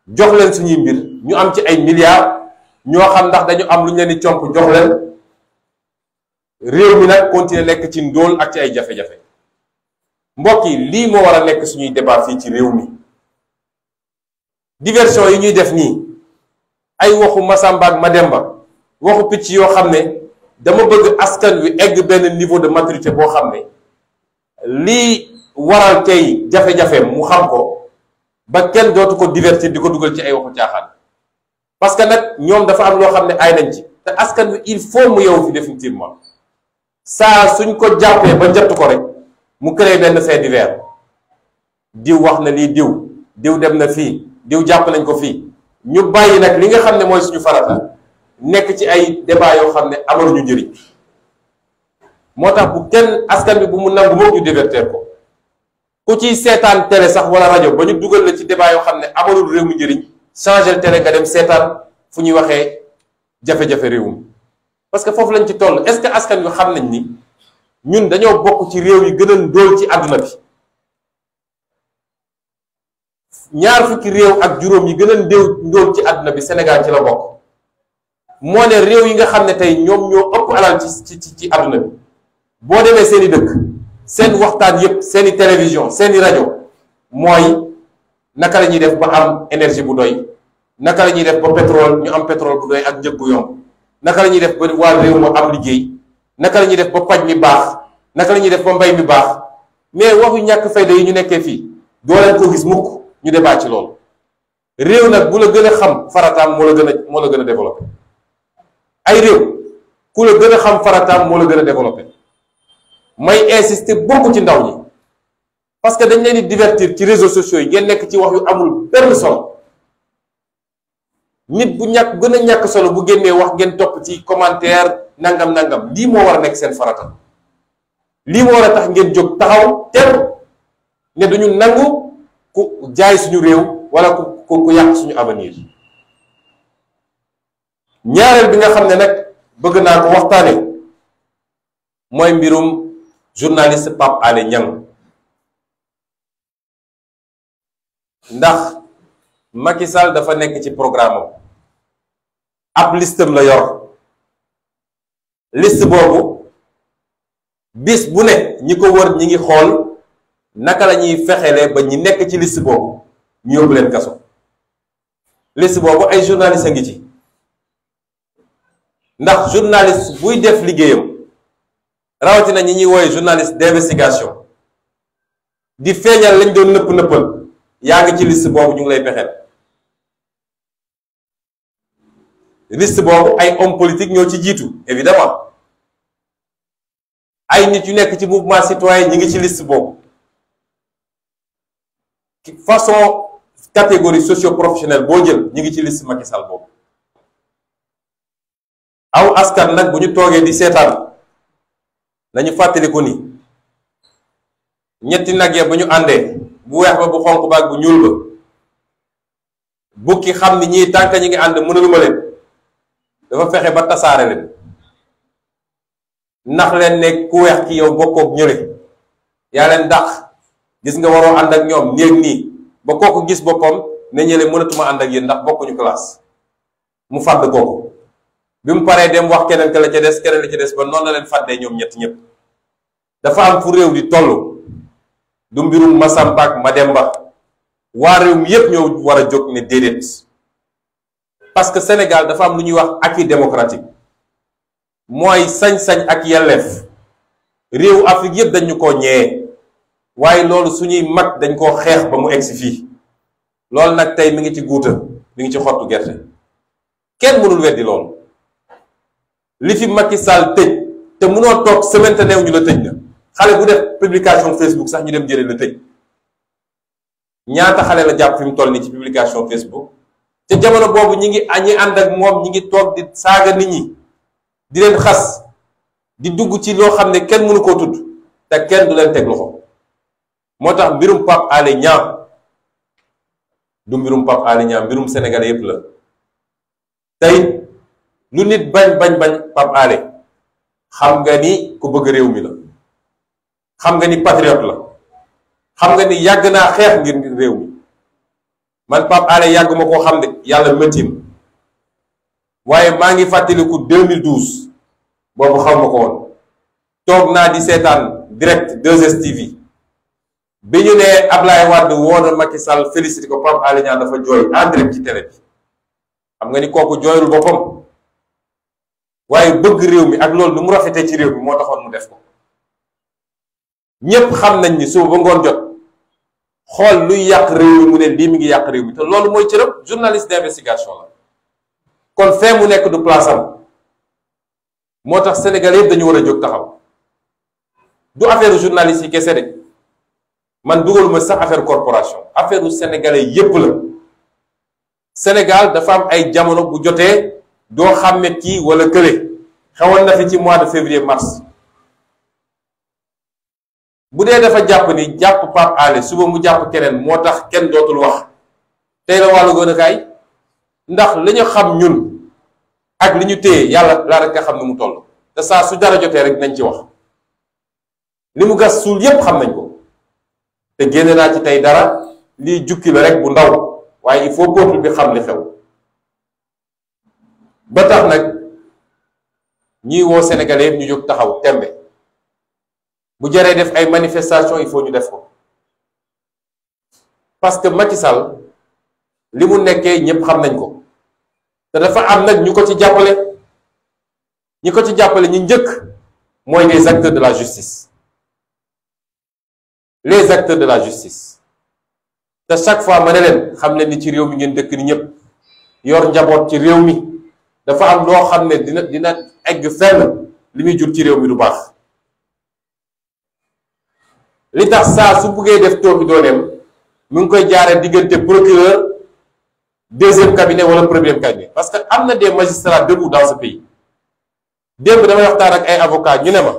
S1: jox leen suñuy mbir ñu am ci ay milliards ñoo xam ndax dañu am lu ñu leen di comp jox leen réew mi nag continuer nekk ci ndóol ak ci ay jafe-jafe mbokk yi lii moo war a nekk suñuy débat fii ci réew mi. diversion yi ñuy def nii ay waxu Masamba ak Mademba waxu picc yoo xam ne dama bëgg askan wi egg benn niveau de maturité boo xam ne lii waral tey jafe-jafe mu xam ko ba kenn dootu ko divertir di ko dugal ci ay waxu caaxaan. parce que nag ñoom dafa am loo xam ne ay nañ ci te askan wi il faut mu yow fi définitivement saa suñ ko jàppee ba jot ko rek mu créé benn fait divers diw wax na lii diw dem na fii diw jàpp nañ ko fii ñu bàyyi nag li nga xam ne mooy suñu farata nekk ci ay débat yoo xam ne amaluñu njëriñ. moo tax bu kenn askan bi bu mu nangu moom ñu divertir ko ku ciy seetaan télé sax wala rajo ba ñu dugal la ci débat yoo xam ne amalul réew mi njëriñ changer télé nga dem seetaan fu ñuy waxee jafe-jafe réew mi. parce que foofu lañ ci toll est-ce que askan wi xam nañ ni ñun dañoo bokk ci réew yi gën a ndóol ci àdduna bi. ñaar fukki réew ak juróom yi gën a ndóol ci àdduna bi Sénégal ci la bokk. moo ne réew yi nga xam ne tey ñoom ñoo ëpp alal ci àdduna bi boo demee seeni dëkk seen waxtaan yépp seeni télévision seeni rajo mooy naka la ñuy def ba am énergie bu doy naka la ñuy def ba pétrole ñu am pétrole bu doy ak njëg bu yomb naka la ñuy def ba waa réew moo am liggéey naka la ñuy def ba paj mi baax naka la ñuy def ba mbay mi baax mais waxu ñàkk fayda yi ñu nekkee fii doo leen ko gis mukk ñu débat ci loolu. réew nag bu la gën a xam farataam moo la gën a développé. ay réew ku la gën a xam farataam moo la gën a développé may insister beaucoup ci ndaw ñi parce que dañ leen di divertir ci réseaux sociaux yi ngeen nekk ci wax yu amul benn solo nit bu ñàkk gën a ñàkk solo bu génnee wax ngeen topp ci commentaire nangam lii moo war a nekk seen farata lii moo war a tax ngeen jóg taxaw ter ne duñu nangu ku jaay suñu réew wala ku yàq suñu avenir. ñaareel bi nga xam ne nag bëgg naa ko waxtaane mooy mbirum journaliste Pape Alé Niang ndax Macky Sall dafa nekk ci programme am ab listam la yor liste boobu bis bu ne ñi ko wër ñi ngi xool naka la ñuy fexele ba ñi nekk ci liste boobu ñu yóbbu leen kaso. liste boobu ay journaliste a ngi ci ndax journaliste buy def liggéeyam rawatina ñi ñuy wooye journaliste d'investigation di feeñal lañ doon nëppal yaa ngi ci liste boobu ñu ngi lay pexeel. liste boobu ay homme politique ñoo ci jiitu évidemment ay nit yu nekk ci mouvement citoyen ñi ngi ci liste boobu façon catégorie socio-professionnelle boo jël ñi ngi ci liste Macky Sall boobu. aw askan nag bu ñu toogee di seetaan nañu fàttaliku ni ñetti nag ya bu ñu àndee bu weex ba bu xonq ba ak bu ñuul ba bukki xam ni ñii tànk ñi ngi ànd mënaluma leen dafa fexe ba tasaare leen ndax leen ne ku weex ki yow bokkook ñële yaa leen dàq gis nga waroo ànd ak ñoom néeg nii ba kooku gis boppam ne ñële mënatuma ànd ak yéen ndax bokkuñu classe mu fàdd kooku bi mu paree dem wax keneen ka la ca des keneen la ca des ba noonu la leen fàddee ñoom ñëpp dafa am fu réew di toll du mbirum Masamba ak Mademba waa réew mi yépp ñoo war a jóg ne déedéet parce que Sénégal dafa am lu ñuy wax acquis démocratique mooy sañ-sañ ak yelleef réewu Afrique yépp dañu ko ñee waaye loolu suñuy mag dañ koo xeex ba mu egsi fii loolu nag tey mi ngi ci guuta mi ngi ci xottu gerte kenn mënul weddi loolu li fi Macky Sall tëj te mënoo toog semaine te neew ñu la tëj na xale bu def publication Facebook sax ñu dem jëlee la tëj ñaata xale la jàpp fi mu toll nii ci publication Facebook te jamono boobu ñi ànd ak moom ñi ngi toog di saaga nit ñi di leen xas di dugg ci loo xam ne kenn mënu koo tudd te kenn du leen teg loxo moo tax mbirum Pape Alé Niang du mbirum Pape Alé Niang mbirum Sénégalais yépp la tey lu nit bañ Pape Alé xam nga ni ku bëgg réew mi la xam nga ni patriote la xam nga ni yàgg naa xeex ngir réew mi man Pape Alé yàgg ma koo xam ne yàlla méttim waaye maa ngi fàttaliku 2012 boobu xaw ma ko woon toog naa di seetaan direct 2STV bi ñu ne Ablaye Wade woo na Macky Sall félicité ko, Pape Alé Niang dafa jooy en direct ci télé bi. xam nga ni kooku jooyul boppam waaye bëgg réew mi ak loolu lu mu rafetee ci réew mi moo taxoon mu def ko. ñépp xam nañ ni suba ba ngoon jot xool luy yàq réew mi mu ne lii mi ngi yàq réew mi te loolu mooy cërëb journaliste d'investigation la. kon fee mu nekk du place am moo tax Sénégalais yëpp dañu war a jóg taxaw. du affaire journaliste yi kese de man dugaluma sax affaire corporation, affaire u sénégalais yépp la. Sénégal dafa am ay jamono bu jotee doo xàmme kii wala kële. xewoon na fi ci mois de février mars. bu dee dafa jàpp ni jàpp Pape Alé suba mu jàpp keneen moo tax kenn dootul wax tey la wàllu gën a kaay ndax li ñu xam ñun ak li ñu téye yàlla laa rek nga xam ne mu toll te saa su dara jotee rek nañ ci wax. li mu gas suul yépp xam nañ ko te génne naa ci tey dara lii jukki la rek bu ndaw waaye il faut peuple bi xam li xew. ba tax nag ñiy woo sénégalais yëpp ñu jóg taxaw tembe bu jaree def ay manifestation il faut ñu def ko parce que Macky Sall li mu nekkee ñépp xam nañ ko te dafa am nag ñu ko ci jàppale. ñi ko ci jàppale ñi njëkk mooy les acteurs de la justice. les acteurs de la justice te chaque fois ma ne leen xam leen ni ci réew mi ngeen dëkk ni ñëpp yor njaboot ci réew mi dafa am loo xam ne dina egg fenn li muy jur ci réew mi du baax. li tax saa su buggee def toobi dooneem mu ngi koy jaaree diggante procureur deuxième cabinet wala premier cabinet parce que am na des magistrats debout dans ce pays. démb damay waxtaan ak ay avocats ñu ne ma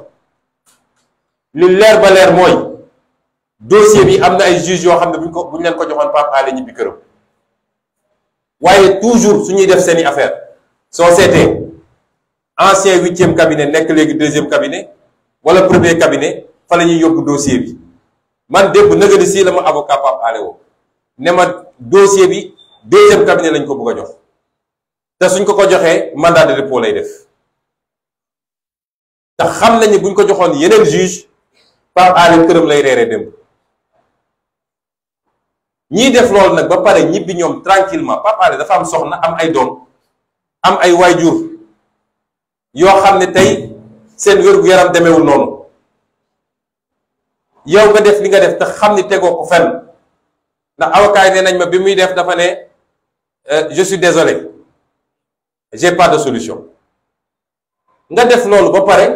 S1: li leer ba leer mooy dossier bi am na ay juges yoo xam ne buñ leen ko joxoon Pape Alé ñibbi këram waaye toujours su ñuy def seeni affaire soo seetee ancien 8e cabinet nekk léegi 2e cabinet wala premier cabinet fa la ñuy yóbbu dossier bi. man démb nëgëni si la ma avocat Pape Alé woo ne ma dossier bi 2e cabinet lañ ko bëgg a jox te suñ ko joxee mandat de dépôt lay def te xam nañ ni buñ ko joxoon yeneen juge Pape Alé këram lay reeree démb. ñiy def loolu nag ba pare ñibbi ñoom tranquillement Pape Alé dafa am soxna am ay doom am ay waajur yoo xam ne tey seen wér-gu-yaram demeewul noonu yow nga def li nga def te xam ni tegoo ko fenn ndax avocat yi nee nañ ma bi muy def dafa ne je suis désolé j'ai pas de solution. nga def loolu ba pare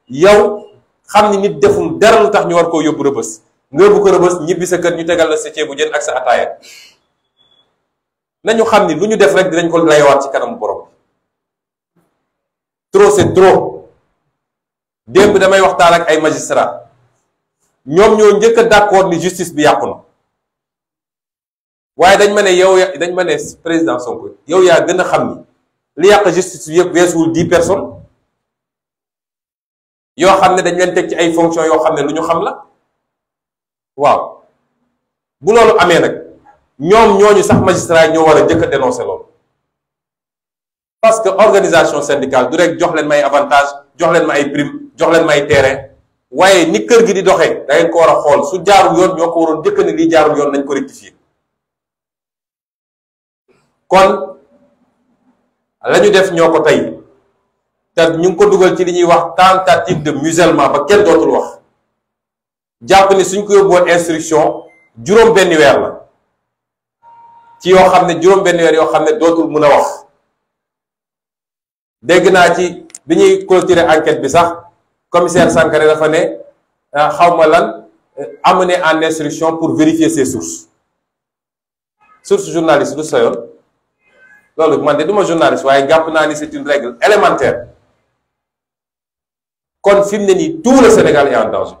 S1: yow xam ni nit deful dara lu tax ñu war koo yóbbu rëbës nga yóbbu ko rëbës ñibbi sa kër ñu tegal la sa ceebu jën ak sa ataaya nañu xam ni lu ñu def rek dinañ ko layowaat ci kanamu borom bi. trop c'est trop. démb damay waxtaan ak ay magistrats ñoom ñoo njëkk a d'accord ni justice bi yàqu na waaye dañ ma ne yow dañ ma ne président Sonko yow yaa gën a xam ni li yàq justice bi yëpp weesuwul 10 personnes yoo xam ne dañ leen teg ci ay fonctions yoo xam ne lu ñu xam la. waaw bu loolu amee nag ñoom ñooñu sax magistrat yi ñoo war a njëkk a dénoncer loolu parce que organisation syndicale du rek jox leen may avantage jox leen ma ay prime jox leen ma ay terrain waaye ni kër gi di doxee da ngeen ko war a xool su jaarul yoon ñoo ko waroon njëkk ne lii jaarul yoon nañ ko rectifier. kon la ñu def ñoo ko tey te ñu ngi ko dugal ci li ñuy wax tentative de musellement ba kenn dootul wax. jàpp ni suñ ko yóbbuwoon instruction juróom benn weer la ci yoo xam ne juróom benn weer yoo xam ne dootul mën a wax. dégg naa ci bi ñuy clôturer enquête bi sax commissaire Sankaré dafa ne xawma lan amener en instruction pour vérifier ses sources journaliste du sa yoon loolu man de duma journaliste waaye jàpp naa ni c'est une règle élémentaire. kon fi mu ne nii tout le Sénégal est en danger.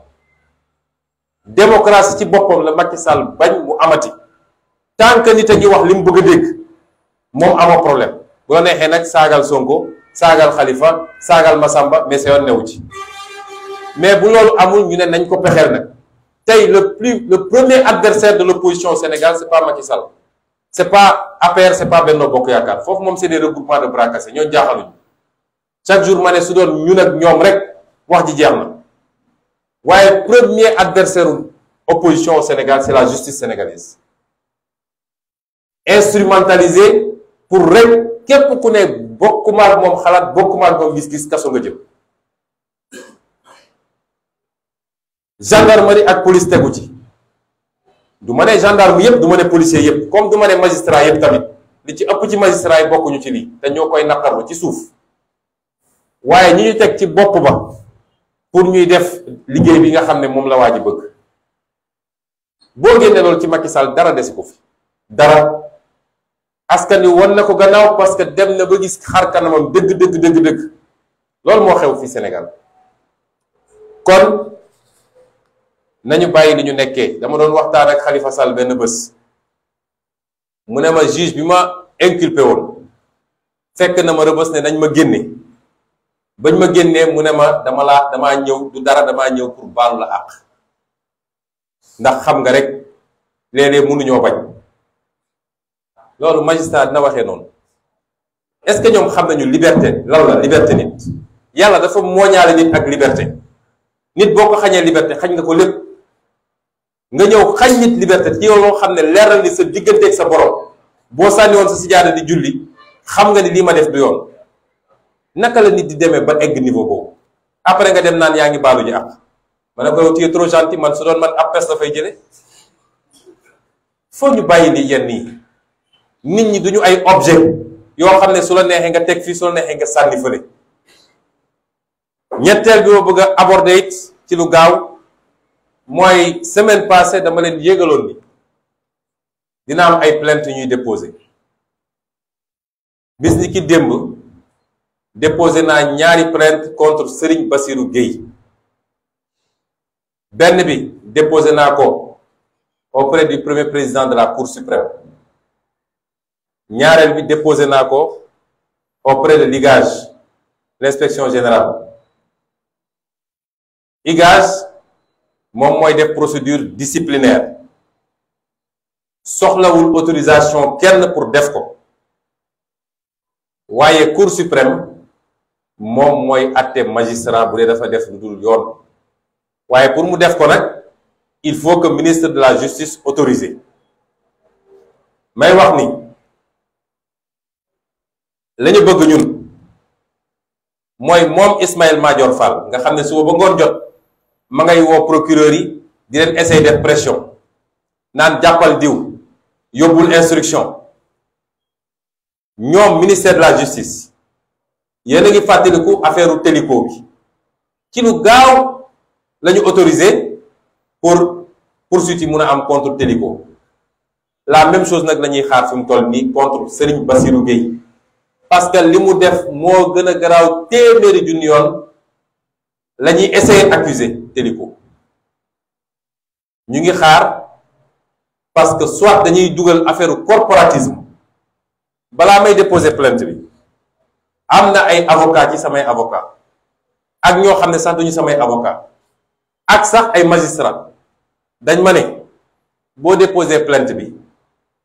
S1: démocratie ci boppam la Macky Sall bañ mu amati tant que nit a ngi wax li mu bëgg a dégg moom amoo problème bu la neexee nag saagal Sonko saagal Khalifa saagal Massamba mais sa yoon newu ci mais bu loolu amul ñu ne nañ ko pexeel nag tey le premier adversaire de l'opposition au Sénégal c'est pas Macky Sall c'est pas APR c'est pas Benno Bokk Yaakaar foofu moom c'est des regroupements de bras cassés ñoo jaaxaluñu chaque jour ma ne su doon ñun ak ñoom rek wax ji jeex na. waaye premier adversaire opposition au Sénégal c'est la justice sénégalaise instrumentalisée pour rek képp ku ne bokkuma ak moom xalaat bokkuma ak moom gis-gis kaso nga jëm. gendarmerie ak police tegu ci du ma ne gendarme yëpp du ma ne policier yëpp comme du ma ne magistrat yëpp tamit li ci ëpp ci magistrat yi bokkuñu ci lii te ñoo koy naqarlu ci suuf waaye ñi ñu teg ci bopp ba pour ñuy def liggéey bi nga xam ne moom la waa ji bëgg boo génne loolu ci Macky Sall dara desi ko fi dara askan wi won na ko gannaaw parce que dem na ba gis xar kanamam dëgg loolu moo xew fi Sénégal kon nañu bàyyi li ñu nekkee. dama doon waxtaan ak Khalifa Sall benn bés mu ne ma juge bi ma inculpé woon fekk na ma rëbës ne nañ ma génne bañ ma génnee mu ne ma damaa ñëw du dara damaa ñëw pour baalu la àq ndax xam nga rek léeg-léeg mënuñoo bañ. loolu magistrat dina waxee noonu est-ce que ñoom xam nañu liberté lan la liberté nit yàlla dafa mooñaale nit ak liberté nit boo ko xañee liberté xañ nga ko lépp nga ñëw xañ nit liberté ci yow loo xam ne leeral ni sa digganteeg sa borom boo sànni woon sa sijaada di julli xam nga ni lii ma def du yoon naka la nit di demee ba egg niveau boobu après nga dem naan yaa ngi baalu ji ak ma ne ko yow tu es trop gentil man su doon man appes la fay jële foo ñu bàyyi li yenn nii nit ñi duñu ay objet yoo xam ne su la neexee nga teg fii su la neexee nga sànni fële. ñetteel bi ma bëgg a aborder it ci lu gaaw mooy semaine passée dama leen yégaloon ni dina am ay plainte ñuy déposé bis ni ki démb déposé naa ñaari plainte contre Serigne Bassirou Gueye benn bi déposé naa ko auprès du premier président de la Cour suprême ñaareel bi déposé naa ko auprès de l'IGAJ l'inspection générale. IGAJ moom mooy def procédure disciplinaire soxlawul autorisation kenn pour def ko waaye Cour suprême moom mooy àtte magistrat bu dee dafa def lu dul yoon waaye pour mu def ko nag il faut que ministre de la justice autorisé. may wax ni la ñu bëgg ñun mooy moom Ismaïla Madior Fall nga xam ne suba ba ngoon jot ma ngay woo procureur yi di leen essayer def pression naan jàppal diw yóbbul instruction ñoom ministère de la justice yéen a ngi fàttaliku affaire u Télico bi ci lu gaaw la ñu autorisé pour poursuite yi mun a am contre Télico la même chose nag la ñuy xaar fi mu toll nii contre Serigne Bassirou Gueye parce que li mu def moo gën a garaaw téeméeri junni yoon la ñuy essayer accuser Télico ñu ngi xaar parce que soit dañuy dugal affaire corporatisme balaa may déposer plainte bi am na ay avocat ci samay avocat ak ñoo xam ne sax duñu samay avocat ak sax ay magistrat dañ ma ne boo déposer plainte bi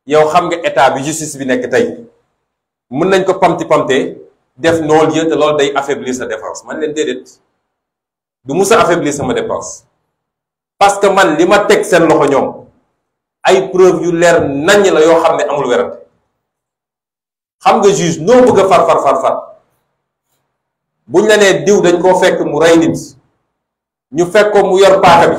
S1: yow xam nga état bi justice bi nekk tey mën nañ ko pamti def non-lieu te loolu day affaiblir sa défense man leen déedéet du musa affaiblir sama défense parce que man li ma teg seen loxo ñoom ay preuve yu leer naññ la yoo xam ne amul werante xam nga juge noo bëgg a far buñ la nee diw dañ koo fekk mu rey nit ñu fekk ko mu yor paaka bi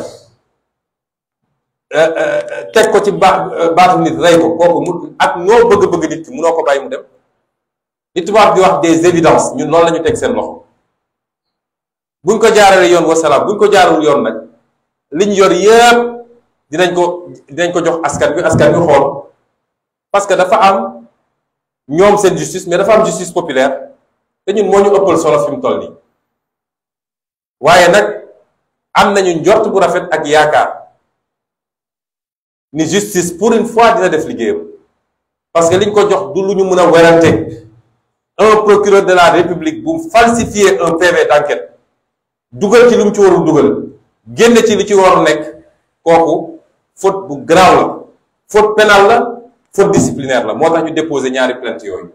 S1: teg ko ci baatu nit rey ko kooku mu ak noo bëgg nit ki munoo ko bàyyi mu dem li tubaab di wax des évidences ñun loolu la ñu teg seen loxo buñ ko jaarale yoon wasalaam buñ ko jaarul yoon nag liñ yor yépp dinañ ko jox askan bi xool parce que dafa am ñoom seen justice mais dafa am justice populaire te ñun moo ñu ëppal solo fi mu toll nii waaye nag am nañu njort bu rafet ak yaakaar ni justice pour une fois dina def liggéeyam parce que liñ ko jox du lu ñu mën a werante un procureur de la République bu falsifier un PV d'enquête dugal ci lu mu ci warul dugal génne ci li ci warul nekk kooku faute bu grave la faute pénale la faute disciplinaire la moo tax ñu déposer ñaari plainte yooyu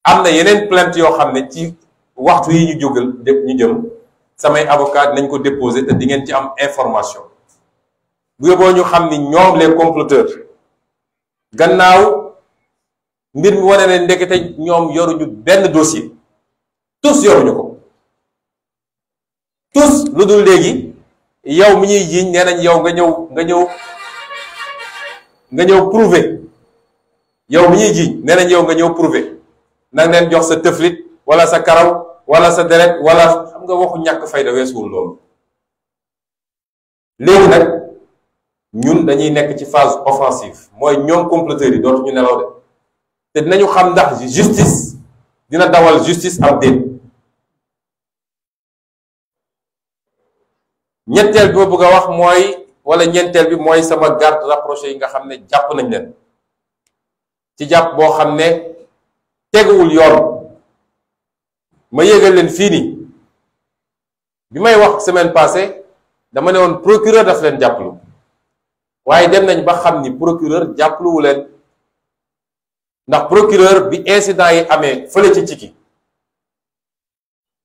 S1: am na yeneen plainte yoo xam ne ci waxtu yi ñu jógal ñu jëm samay avocat nañ ko déposer te di ngeen ci am information bu yóbboo ñu xam ni ñoom les comploteurs gannaaw mbir mi wane ne ndekete ñoom yoruñu benn dossier tous yoruñu ko tous lu dul léegi yow mi ñuy jiiñ nee nañ yow nga ñëw prouver yow mi ñuy jiiñ nee nañ yow nga ñëw prouver nag leen jox sa tëflit wala sa karaw wala sa deret wala xam nga waxu ñàkk fayda weesuwul loolu. léegi nag ñun dañuy nekk ci phase offensive mooy ñoom comploteurs yi dootuñu nelaw de te dinañu xam ndax justice dina dawal justice am déet. ñetteel bi ma bëgg a wax mooy wala ñeenteel bi mooy sama garde rapproché yi nga xam ne jàpp nañ leen ci jàpp boo xam ne teguwul yoon. ma yégal leen fii nii bi may wax semaine passée dama ne woon procureur daf leen jàppalu waaye dem nañ ba xam ni procureur jàppaluwu leen ndax procureur bi incident yi amee fële ci Ciki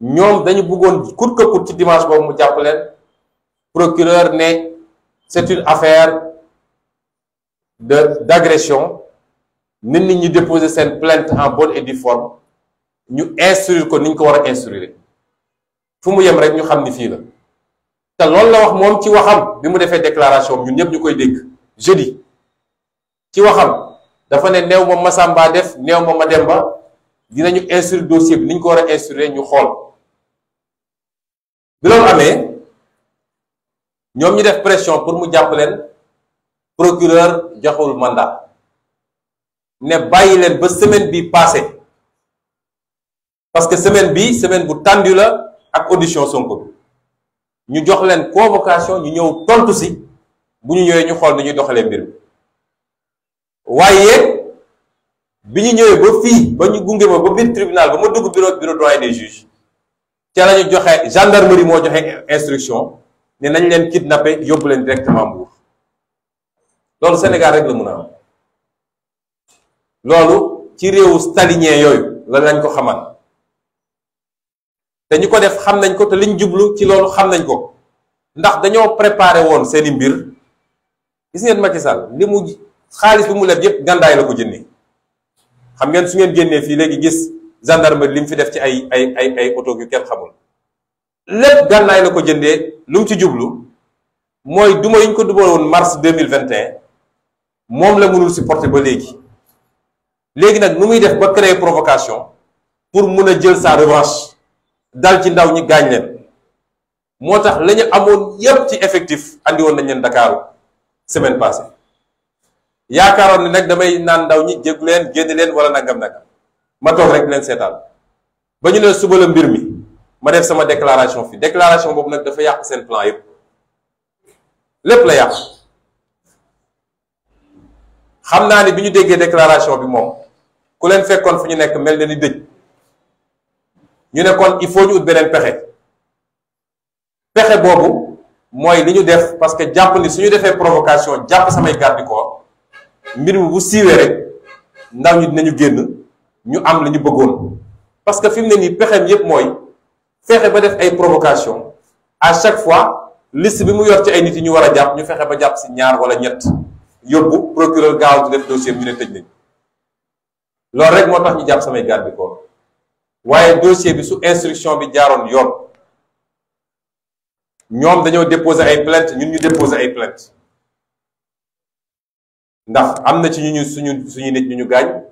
S1: ñoom dañu bëggoon coûte que coûte ci dimanche boobu mu jàpp leen. Procureur ne c'est une affaire d'agression nit ñi déposer seen plainte en bonne et due forme ñu instruire ko ni ñu ko war a instruire fu mu yem rek ñu xam ni fii la te loolu la wax moom ci waxam bi mu defee déclaration ñun ñëpp ñu koy dégg jeudi ci waxam dafa ne néew ma Massamba def néew ma Mademba dinañu instruire dossier bi ni ñu ko war a instruire ñu xool bi loolu amee ñoom ñu def pression pour mu jàpp leen procureur joxul mandat ne bàyyi leen ba semaine bi passé parce que semaine bu tendue la ak audition Sonko bi ñu jox leen convocation ñu ñëw tontu si bu ñu ñëwee ñu xool ni ñuy doxalee mbir mi waaye bi ñu ñëwee ba fii ba ñu gunge ma ba biir tribunal ba ma dugg bureau doyen des juges ca la ñu joxe gendarmerie moo joxe instruction ne nañ leen kidnappé yóbbu leen directement Mbour loolu Sénégal rek la mun a am loolu ci réewu stalinien yooyu la lañ ko xamal te ñu ko def xam nañ ko te liñ jublu ci loolu xam nañ ko ndax dañoo préparé woon seeni mbir gis ngeen Macky Sall li mu xaalis bi mu leb yépp gàndaay la ko jëndee xam ngeen su ngeen génnee fii léegi gis gendarmerie li mu fi def ci ay oto yu kenn xamul lépp gànnaay la ko jëndee lu mu ci jublu mooy duma yi ñu ko duma woon mars 2021 moom la mënul supporter ba léegi nag nu muy def ba créer provocation pour mun a jël sa revanche dal ci ndaw ñi gaañ leen moo tax la ñu amoon yépp ci effectif andi woon nañ leen Dakar semaine passée yaakaaroon ne nag damay naan ndaw ñi jéggu leen génn leen wala nangam ma toog rek leen seetaan ba ñu ne suba la mbir mi ma def sama déclaration fii déclaration boobu nag dafa yàq seen plan yépp lépp la yàq xam naa ni bi ñu déggee déclaration bi moom ku leen fekkoon fu ñu nekk mel na ni dëj ñu ne kon il faut ñu ut beneen pexe boobu mooy li ñu def parce que jàpp ni suñu defee provocation jàpp samay garde du corps mbir mi bu siiwee rek ndaw ñi dinañu génn ñu am li ñu bëggoon parce que fi mu ne nii pexeem yépp mooy fexe ba def ay provocation à chaque fois liste bi mu yor ci ay nit yi ñu war a jàpp ñu fexe ba jàpp si ñaar wala ñett yóbbu procureur gaaw di def dossier ñu ne tëj nañ loolu rek moo tax ñu jàpp samay garde du corps waaye dossier bi su instruction bi jaaroon yoon ñoom dañoo déposer ay plainte ñun ñu déposer ay plainte ndax am na ci suñu nit ñu gaañ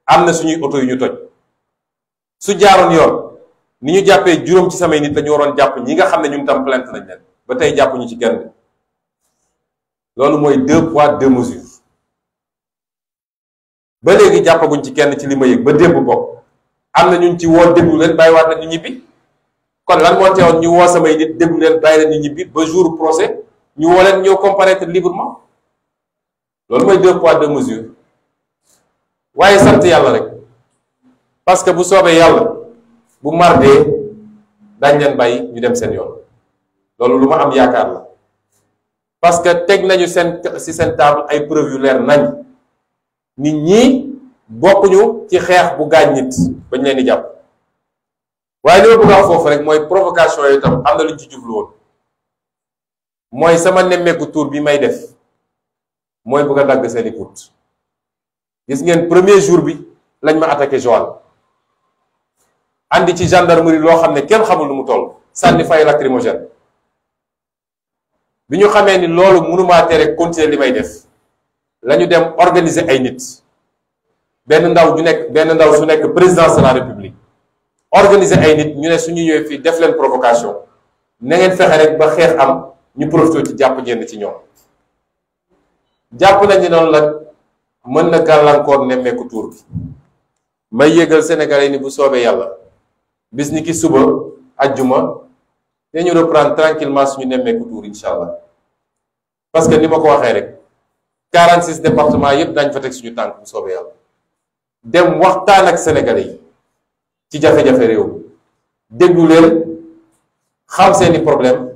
S1: am na suñuy oto yu ñu toj su jaaroon yoon ni ñu jàppee juróom ci samay nit la ñu waroon jàpp ñi nga xam ne ñun tam plainte nañ leen ba tey jàpp ñu ci kenn loolu mooy 2 poids 2 mesures ba léegi jàppaguñ ci kenn ci li ma yëg ba démb bopp am na ñun ci woo déglu leen bàyyiwaat na ñu ñibbi kon lan moo teewoon ñu woo samay nit déglu leen bàyyi leen ñu ñibbi ba jour procès ñu woo leen ñëw comparaître librement loolu mooy 2 poids 2 mesures waaye sant yàlla rek parce que bu soobee yàlla bu mardee dañ leen bàyyi ñu dem seen yoon loolu lu ma am yaakaar la parce que teg nañu seen table ay preuves yu leer nañ nit ñi bokkuñu ci xeex bu gaañ nit bañ leen di jàpp waaye li ma bëgg a wax foofu rek mooy provocation yooyu tam am na lu ñu ci jublu woon mooy sama nemmeeku tour bi may def mooy bëgg a dagg seeni put. gis ngeen premier jour bi lañ ma attaqué Joal andi ci gendarmerie loo xam ne kenn xamul nu mu toll sànni fay lacrymogène bi ñu xamee ni loolu mënumaa tere continuer li may def lañu dem organiser ay nit benn ndaw su nekk présidence de la république organiser ay nit ñu ne suñu ñëwee fii def leen provocation na ngeen fexe rek ba xeex am ñu profité ci jàpp ñenn ci ñoom. jàpp nañu noonu la mën na gàllankoor nemmeeku tuur bi may yëgal Sénégalais ni bu soobee yàlla bis ni ki suba ajjuma te ñu reprendre tranquillement suñu nemmeeku tuur incha allah parce que ni ma ko waxee rek 46 départements yépp dañ fa teg suñu tànk bu soobee yàlla dem waxtaan ak Sénégalais yi ci jafe-jafe réew déglu leen xam seeni problème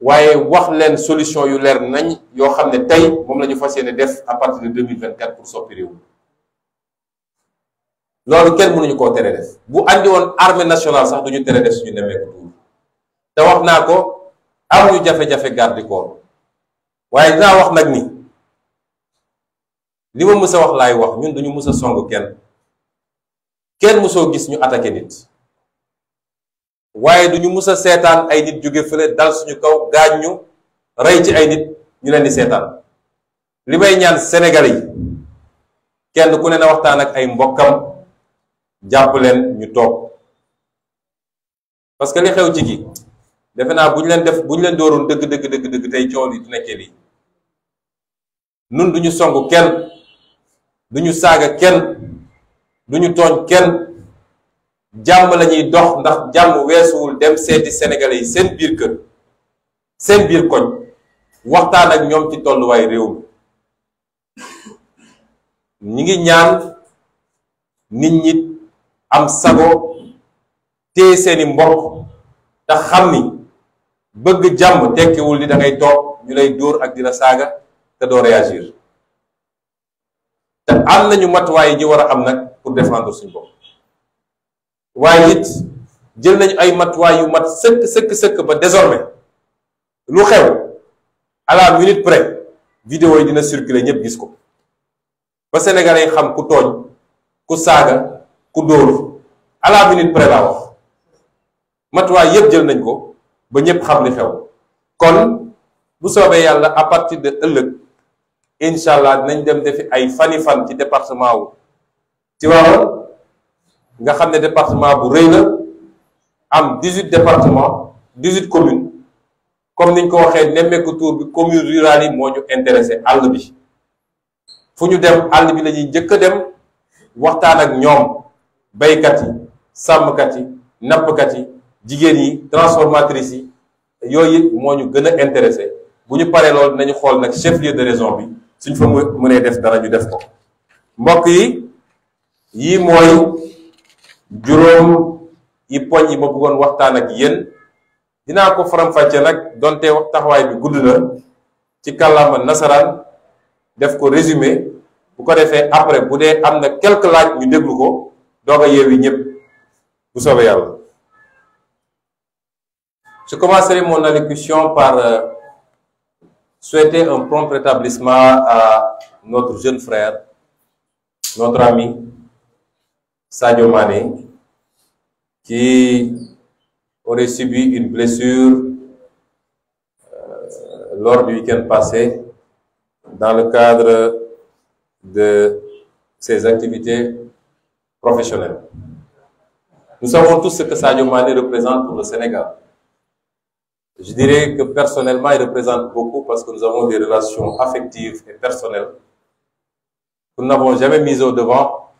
S1: waaye wax leen solution yu leer nañ yoo xam ne tey moom la ñu fas yéene def à partir de 2024 pour soppi réew loolu kenn mënuñu koo tere def bu andi woon armée nationale sax duñu tere def suñu nemmeeku tuur te wax naa ko am ñu jafe-jafe garde du corps waaye dinaa wax nag ni li ma mës a wax laay wax ñun duñu mës a song kenn mësoo gis ñu attaqué nit waaye duñu mës a seetaan ay nit jóge fële dal suñu kaw gaañ ñu rey ci ay nit ñu leen di seetaan li may ñaan Sénégalais yi kenn ku ne na waxtaan ak ay mbokkam jàpp leen ñu toog parce que li xew ci gi defe naa bu ñu leen dooroon dëgg tey coow li du nekkee lii nun duñu song kenn duñu saaga kenn duñu tooñ kenn jàmm lañuy dox ndax jàmm weesuwul dem seeti Sénégalais yi seen biir kër seen biir koñ waxtaan ak ñoom ci tolluwaay réew mi ñi ngi ñaan nit ñi am sago téye seeni mbokk te xam ni bëgg jàmm tekkiwul ni da ngay toog ñu lay dóor ak dina saaga te doo réagir te am nañu matuwaay yi ñu war a am nag pour défendre suñu bopp waaye it jël nañu ay matuwaay yu mat sëkk ba désormais lu xew à la minute près vidéo yi dina circuler ñëpp gis ko ba Sénégalais yi xam ku tooñ ku saaga ku dóor à la minute près laa wax matuwaay yëpp jël nañ ko ba ñëpp xam li xew kon bu soobee yàlla à partir de ëllëg incha allah dinañ dem defi ay fan ci département wu Tivaouane nga xam ne département bu rëy la am 18 départements 18 communes comme niñ ko waxee nemmeeku tour bi communes rurales yi moo ñu intéressé àll bi fu ñu dem àll bi la ñuy njëkk a dem waxtaan ak ñoom baykat yi sàmmkat yi nappkat yi jigéen yi transformatrices yi yooyu moo ñu gën a intéressé bu ñu paree loolu dinañu xool nag chef-lieu de région bi suñ fa mënee def dara ñu def ko mbokk yi mooy juróom yi poñ yi ma bëggoon waxtaan ak yéen dinaa ko faram-fàcce nag donte taxawaay bi gudd na ci kàllaama nasaraan def ko résumé bu ko defee après bu dee am na quelques laaj ñu déglu ko doog a yeewi ñëpp bu soobee yàlla. Je commencerai mon allocution par souhaiter un prompt rétablissement à notre jeune frère, notre ami Sadio Mané, qui aurait subi une blessure lors du week-end passé dans le cadre de ses activités professionnelles. Nous savons tous ce que Sadio Mané représente pour le Sénégal. Je dirais que personnellement, il représente beaucoup parce que nous avons des relations affectives et personnelles que nous n'avons jamais mises au devant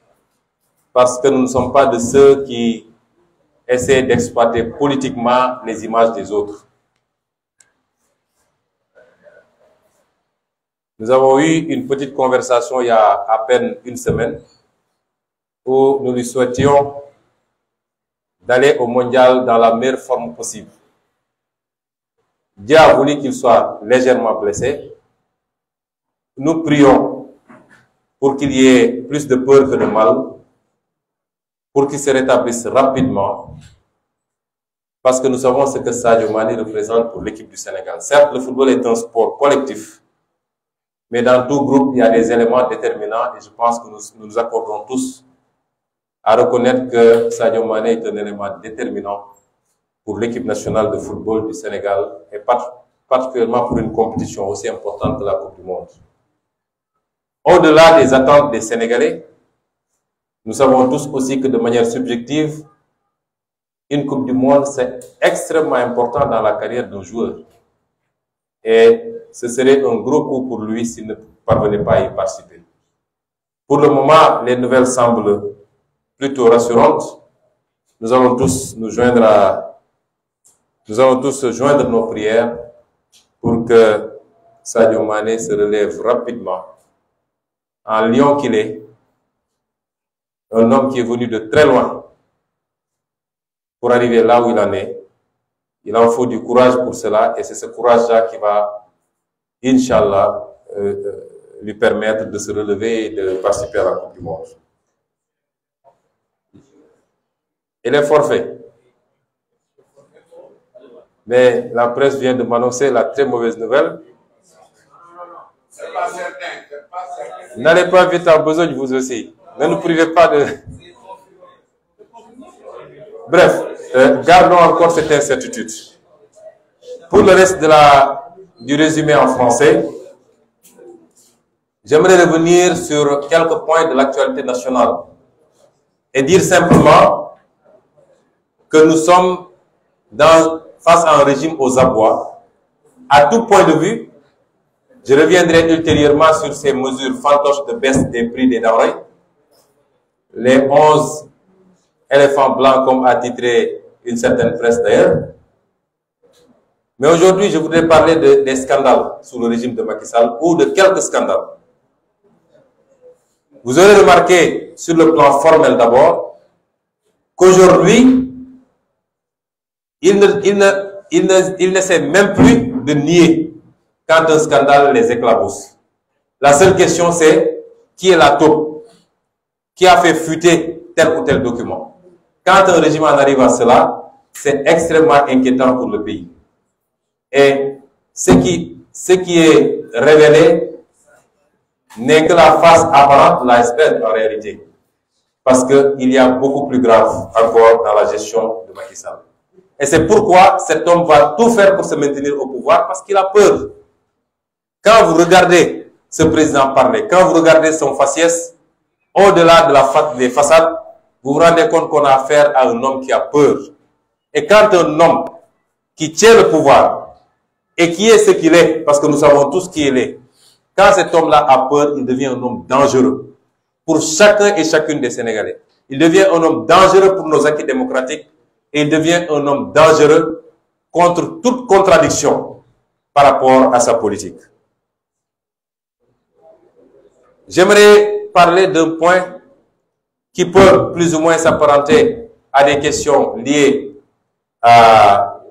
S1: parce que nous ne sommes pas de ceux qui essaient d'exploiter politiquement les images des autres. Nous avons eu une petite conversation il y a à peine une semaine où nous lui souhaitions d'aller au mondial dans la meilleure forme possible. Dieu a voulu qu'il soit légèrement blessé. Nous prions pour qu'il y ait plus de peur que de mal, pour qu'il se rétablisse rapidement parce que nous savons ce que Sadio Mané représente pour l'équipe du Sénégal. Certes, le football est un sport collectif, mais dans tout groupe, il y a des éléments déterminants et je pense que nous nous accordons tous à reconnaître que Sadio Mané est un élément déterminant pour l'équipe nationale de football du Sénégal et particulièrement pour une compétition aussi importante que la Coupe du Monde. Au-delà des attentes des Sénégalais, nous savons tous aussi que de manière subjective, une Coupe du Monde, c'est extrêmement important dans la carrière d'un joueur. Et ce serait un gros coup pour lui s'il ne parvenait pas à y participer. Pour le moment, les nouvelles semblent plutôt rassurantes. Nous allons tous joindre nos prières pour que Sadio Mané se relève rapidement. En lion qu'il est, un homme qui est venu de très loin pour arriver là où il en est. Il en faut du courage pour cela et c'est ce courage-là qui va, Inch'Allah, lui permettre de se relever et de participer à la Coupe du Monde. Il est forfait. Mais la presse vient de m'annoncer la très mauvaise nouvelle. N'allez pas vite en besogne, vous aussi. Ne nous privez pas de... Bref, gardons encore cette incertitude. Pour le reste du résumé en français, j'aimerais revenir sur quelques points de l'actualité nationale et dire simplement que nous sommes face à un régime aux abois. À tout point de vue, je reviendrai ultérieurement sur ces mesures fantoches de baisse des prix des denrées. Les 11 éléphants blancs, comme a titré une certaine presse d'ailleurs. Mais aujourd'hui, je voudrais parler des scandales sous le régime de Macky Sall ou de quelques scandales. Vous aurez remarqué, sur le plan formel d'abord, qu'aujourd'hui, il ne sait même plus de nier quand un scandale les éclabousse. La seule question, c'est qui est la taupe? Qui a fait fuiter tel ou tel document? Quand un régime en arrive à cela, c'est extrêmement inquiétant pour le pays. Et ce qui est révélé n'est que la face apparente de l'iceberg en réalité. Parce qu'il y a beaucoup plus grave encore dans la gestion de Macky Sall. Et c'est pourquoi cet homme va tout faire pour se maintenir au pouvoir, parce qu'il a peur. Quand vous regardez ce président parler, quand vous regardez son faciès, au-delà des façades, vous vous rendez compte qu'on a affaire à un homme qui a peur. Et quand un homme qui tient le pouvoir et qui est ce qu'il est, parce que nous savons tous qui il est, quand cet homme-là a peur, il devient un homme dangereux pour chacun et chacune des Sénégalais. Il devient un homme dangereux pour nos acquis démocratiques et il devient un homme dangereux contre toute contradiction par rapport à sa politique. J'aimerais parler d'un point qui peut plus ou moins s'apparenter à des questions liées à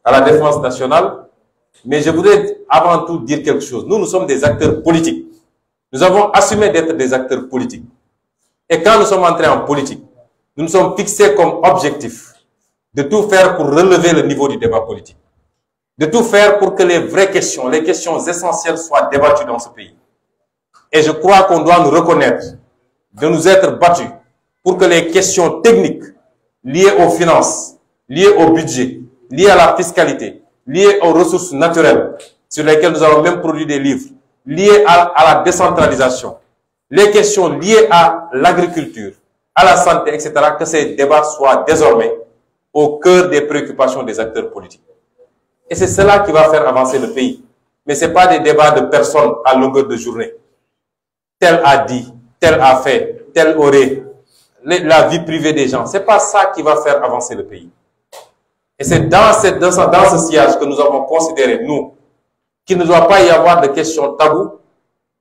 S1: la défense nationale, mais je voudrais avant tout dire quelque chose. Nous sommes des acteurs politiques. Nous avons assumé d'être des acteurs politiques. Et quand nous sommes entrés en politique, nous nous sommes fixés comme objectif de tout faire pour relever le niveau du débat politique. De tout faire pour que les vraies questions, les questions essentielles soient débattues dans ce pays. Et je crois qu'on doit nous reconnaître de nous être battus pour que les questions techniques liées aux finances, liées au budget, liées à la fiscalité, liées aux ressources naturelles, sur lesquelles nous avons même produit des livres, liées à la décentralisation, les questions liées à l'agriculture, à la santé, etc., que ces débats soient désormais au cœur des préoccupations des acteurs politiques. Et c'est cela qui va faire avancer le pays. Mais ce n'est pas des débats de personnes à longueur de journée. Tel a dit, tel a fait, tel aurait, la vie privée des gens. Ce n'est pas ça qui va faire avancer le pays. Et c'est dans ce sillage que nous avons considéré, nous, qu'il ne doit pas y avoir de questions taboues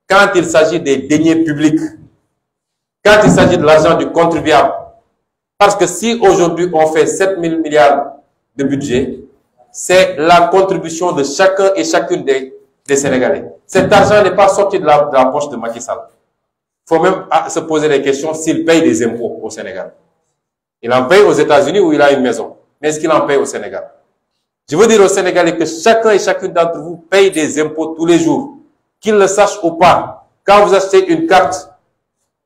S1: quand il s'agit des deniers publics, quand il s'agit de l'argent du contribuable. Parce que si aujourd'hui on fait 7 000 milliards de budget, c'est la contribution de chacun et chacune des Sénégalais. Cet argent n'est pas sorti de la poche de Macky Sall. Il faut même se poser les questions s'il paye des impôts au Sénégal. Il en paye aux États-Unis où il a une maison. mais est-ce qu'il en paye au Sénégal? Je veux dire aux Sénégalais que chacun et chacune d'entre vous paye des impôts tous les jours, qu'ils le sachent ou pas. Quand vous achetez une carte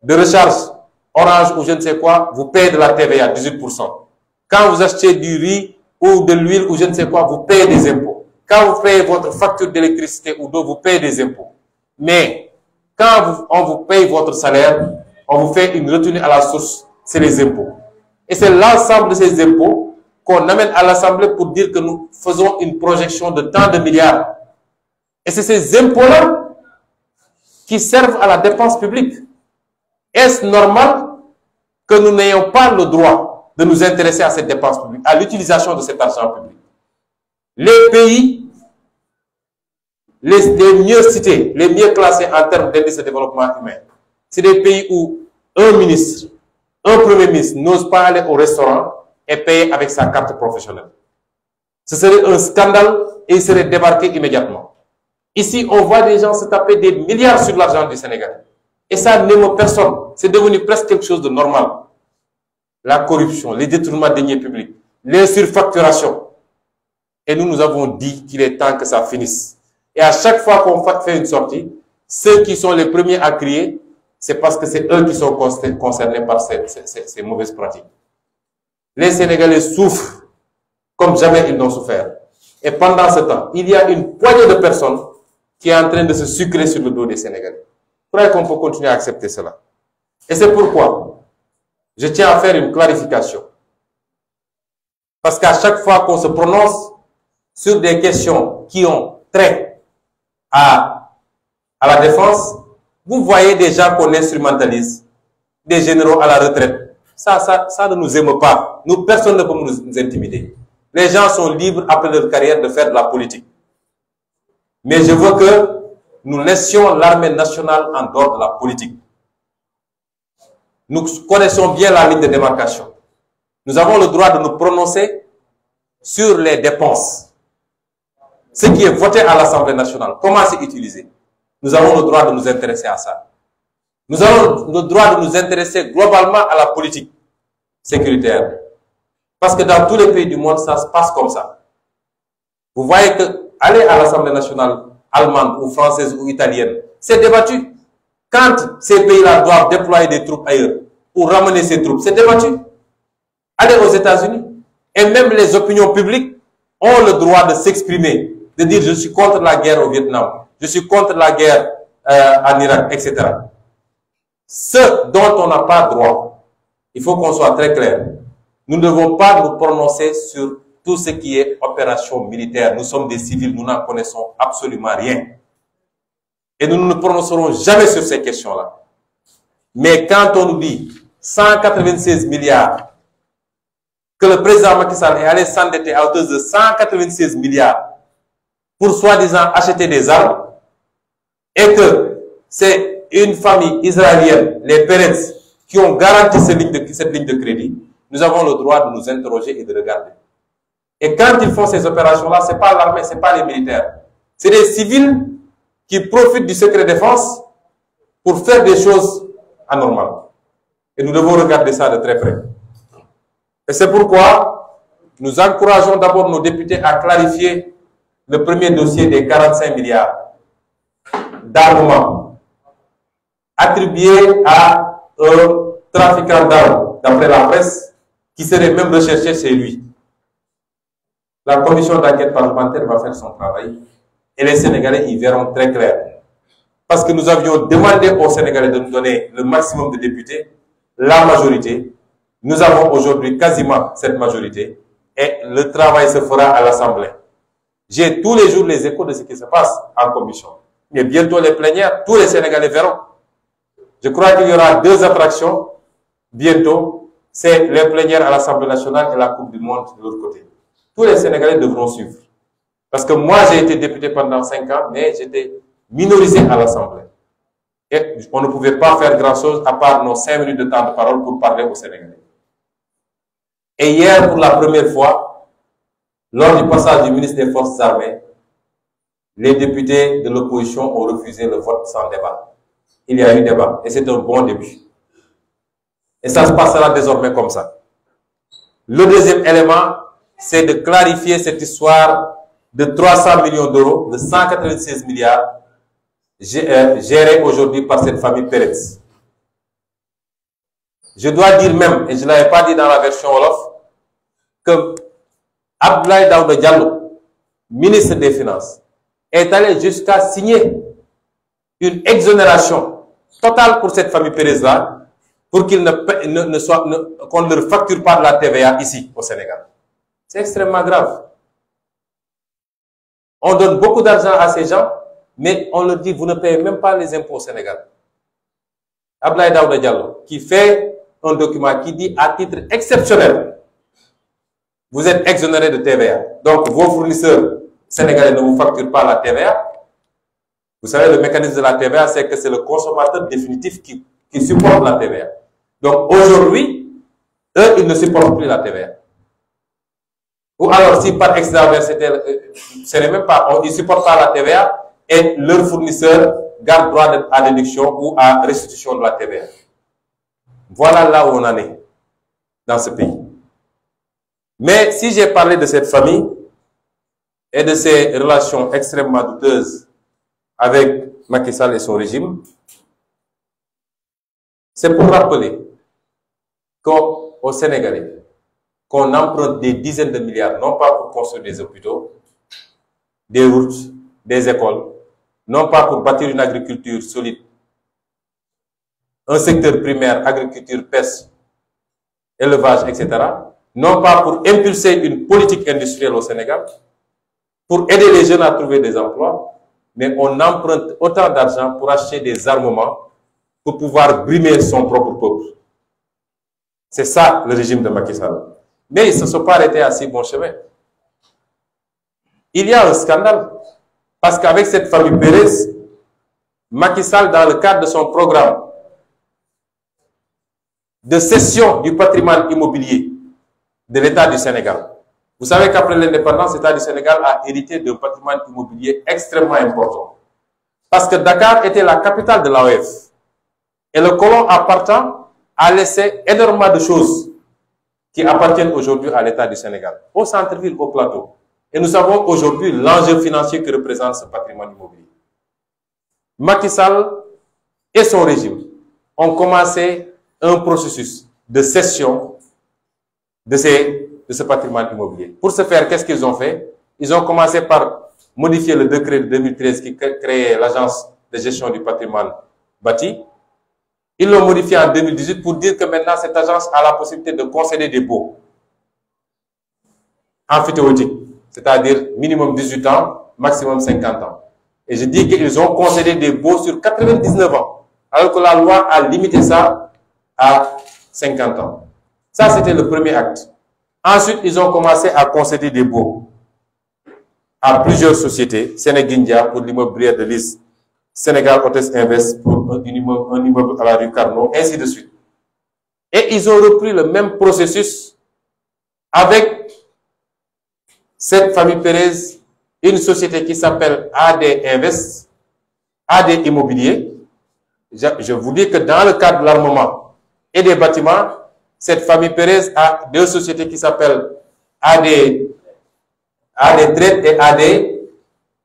S1: de recharge Orange ou je ne sais quoi, vous payez de la TVA, 18%. Quand vous achetez du riz ou de l'huile ou je ne sais quoi, vous payez des impôts. Quand vous payez votre facture d'électricité ou d'eau, vous payez des impôts. Mais quand on vous paye votre salaire, on vous fait une retenue à la source, c'est les impôts. Et c'est l'ensemble de ces impôts qu'on amène à l'Assemblée pour dire que nous faisons une projection de tant de milliards. Et c'est ces impôts-là qui servent à la dépense publique. Est-ce normal que nous n'ayons pas le droit de nous intéresser à cette dépense publique, à l'utilisation de cet argent public? Les pays les mieux cités, les mieux classés en termes d'indice de développement humain, c'est des pays où un ministre, un premier ministre n'ose pas aller au restaurant et payer avec sa carte professionnelle. Ce serait un scandale et il serait débarqué immédiatement. Ici, on voit des gens se taper des milliards sur l'argent du Sénégal. Et ça n'aime personne. C'est devenu presque quelque chose de normal. La corruption, les détournements de deniers publics, les surfacturations. Et nous avons dit qu'il est temps que ça finisse. Et à chaque fois qu'on fait une sortie, ceux qui sont les premiers à crier, c'est parce que c'est eux qui sont concernés par ces mauvaises pratiques. Les Sénégalais souffrent comme jamais ils n'ont souffert. Et pendant ce temps, il y a une poignée de personnes qui est en train de se sucrer sur le dos des Sénégalais. Je crois qu'on peut continuer à accepter cela. Et c'est pourquoi je tiens à faire une clarification. Parce qu'à chaque fois qu'on se prononce sur des questions qui ont trait à la défense, vous voyez des gens qu'on instrumentalise, des généraux à la retraite. Ça ne nous aime pas. Nous, personne ne peut nous intimider. Les gens sont libres après leur carrière de faire de la politique. Mais je veux que nous laissions l'armée nationale en dehors de la politique. Nous connaissons bien la ligne de démarcation. Nous avons le droit de nous prononcer sur les dépenses. Ce qui est voté à l'Assemblée nationale, comment c'est utilisé? Nous avons le droit de nous intéresser à ça. Nous avons le droit de nous intéresser globalement à la politique sécuritaire. Parce que dans tous les pays du monde, ça se passe comme ça. Vous voyez que aller à l'Assemblée nationale allemande ou française ou italienne, c'est débattu. Quand ces pays-là doivent déployer des troupes ailleurs ou ramener ces troupes, c'est débattu. Aller aux États-Unis. Et même les opinions publiques ont le droit de s'exprimer, de dire je suis contre la guerre au Vietnam, je suis contre la guerre en Irak, etc. Ce dont on n'a pas droit, il faut qu'on soit très clair. Nous ne devons pas nous prononcer sur tout ce qui est opération militaire. Nous sommes des civils, nous n'en connaissons absolument rien. Et nous ne nous prononcerons jamais sur ces questions-là. Mais quand on nous dit 196 milliards, que le président Macky Sall est allé s'endetter à hauteur de 196 milliards pour soi-disant acheter des armes, et que c'est une famille israélienne, les Peretz, qui ont garanti cette ligne de crédit, nous avons le droit de nous interroger et de regarder. Et quand ils font ces opérations-là, ce n'est pas l'armée, ce n'est pas les militaires. C'est des civils qui profitent du secret défense pour faire des choses anormales. Et nous devons regarder ça de très près. Et c'est pourquoi nous encourageons d'abord nos députés à clarifier le premier dossier des 45 milliards d'armement attribués à un trafiquant d'armes, d'après la presse, qui serait même recherché chez lui. La commission d'enquête parlementaire va faire son travail et les Sénégalais y verront très clair. Parce que nous avions demandé aux Sénégalais de nous donner le maximum de députés, la majorité. Nous avons aujourd'hui quasiment cette majorité et le travail se fera à l'Assemblée. J'ai tous les jours les échos de ce qui se passe en commission. Mais bientôt les plénières, tous les Sénégalais verront. Je crois qu'il y aura deux attractions bientôt. C'est les plénières à l'Assemblée nationale et la Coupe du Monde de l'autre côté. Tous les Sénégalais devront suivre. Parce que moi, j'ai été député pendant 5 ans, mais j'étais minorisé à l'Assemblée. Et on ne pouvait pas faire grand-chose à part nos 5 minutes de temps de parole pour parler aux Sénégalais. Et hier, pour la première fois, lors du passage du ministre des Forces armées, les députés de l'opposition ont refusé le vote sans débat. Il y a eu débat, et c'est un bon début. Et ça se passera désormais comme ça. Le deuxième élément c'est de clarifier cette histoire de 300 millions d'euros, de 196 milliards, gérés aujourd'hui par cette famille Pérez. Je dois dire même, et je ne l'avais pas dit dans la version Wolof, que Abdoulaye Daouda Diallo, ministre des Finances, est allé jusqu'à signer une exonération totale pour cette famille Pérez-là, pour qu'il qu'on ne leur facture pas de la TVA ici, au Sénégal. C'est extrêmement grave. On donne beaucoup d'argent à ces gens, mais on leur dit, vous ne payez même pas les impôts au Sénégal. Abdoulaye Daouda Diallo, qui fait un document qui dit, à titre exceptionnel, vous êtes exonéré de TVA. Donc, vos fournisseurs sénégalais ne vous facturent pas la TVA. Vous savez, le mécanisme de la TVA, c'est que c'est le consommateur définitif qui supporte la TVA. Donc, aujourd'hui, eux, ils ne supportent plus la TVA. Ou alors, si par extravers, ce n'est même pas, ils ne supportent pas la TVA et leurs fournisseurs gardent droit à déduction ou à restitution de la TVA. Voilà là où on en est dans ce pays. Mais si j'ai parlé de cette famille et de ses relations extrêmement douteuses avec Macky Sall et son régime, c'est pour rappeler qu'au Sénégalais, qu'on emprunte des dizaines de milliards, non pas pour construire des hôpitaux, des routes, des écoles, non pas pour bâtir une agriculture solide, un secteur primaire, agriculture, pêche, élevage, etc., non pas pour impulser une politique industrielle au Sénégal, pour aider les jeunes à trouver des emplois, mais on emprunte autant d'argent pour acheter des armements pour pouvoir brimer son propre peuple. C'est ça le régime de Macky Sall. Mais ils ne se sont pas arrêtés à si bon chemin. Il y a un scandale, parce qu'avec cette famille Pérez, Macky Sall, dans le cadre de son programme de cession du patrimoine immobilier de l'État du Sénégal, vous savez qu'après l'indépendance, l'État du Sénégal a hérité d'un patrimoine immobilier extrêmement important. Parce que Dakar était la capitale de l'AOF. Et le colon appartant a laissé énormément de choses qui appartiennent aujourd'hui à l'État du Sénégal, au centre-ville, au plateau. Et nous savons aujourd'hui l'enjeu financier que représente ce patrimoine immobilier. Macky Sall et son régime ont commencé un processus de cession de ce patrimoine immobilier. Pour ce faire, qu'est-ce qu'ils ont fait? Ils ont commencé par modifier le décret de 2013 qui créait l'agence de gestion du patrimoine bâti. Ils l'ont modifié en 2018 pour dire que maintenant cette agence a la possibilité de concéder des baux emphytéotiques, c'est-à-dire minimum 18 ans, maximum 50 ans. Et je dis qu'ils ont concédé des baux sur 99 ans, alors que la loi a limité ça à 50 ans. Ça, c'était le premier acte. Ensuite, ils ont commencé à concéder des baux à plusieurs sociétés, Sénégindia pour l'immeuble Brière de Lys, Sénégal Hôtesse Invest pour un immeuble à la rue Carnot, ainsi de suite. Et ils ont repris le même processus avec cette famille Pérez, une société qui s'appelle AD Invest, AD Immobilier. Je vous dis que dans le cadre de l'armement et des bâtiments, cette famille Pérez a deux sociétés qui s'appellent AD Trade et AD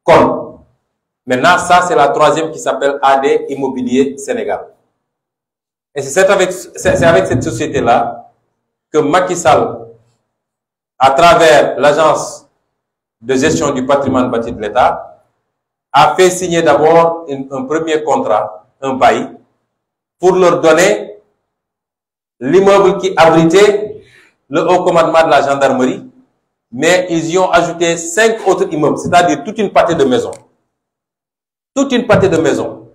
S1: Con. Maintenant, ça, c'est la troisième qui s'appelle AD Immobilier Sénégal. Et c'est avec cette société-là que Macky Sall, à travers l'agence de gestion du patrimoine bâti de l'État, a fait signer d'abord un premier contrat, un bail, pour leur donner l'immeuble qui abritait le haut commandement de la gendarmerie, mais ils y ont ajouté 5 autres immeubles, c'est-à-dire toute une partie de maisons. Toute une partie de maisons.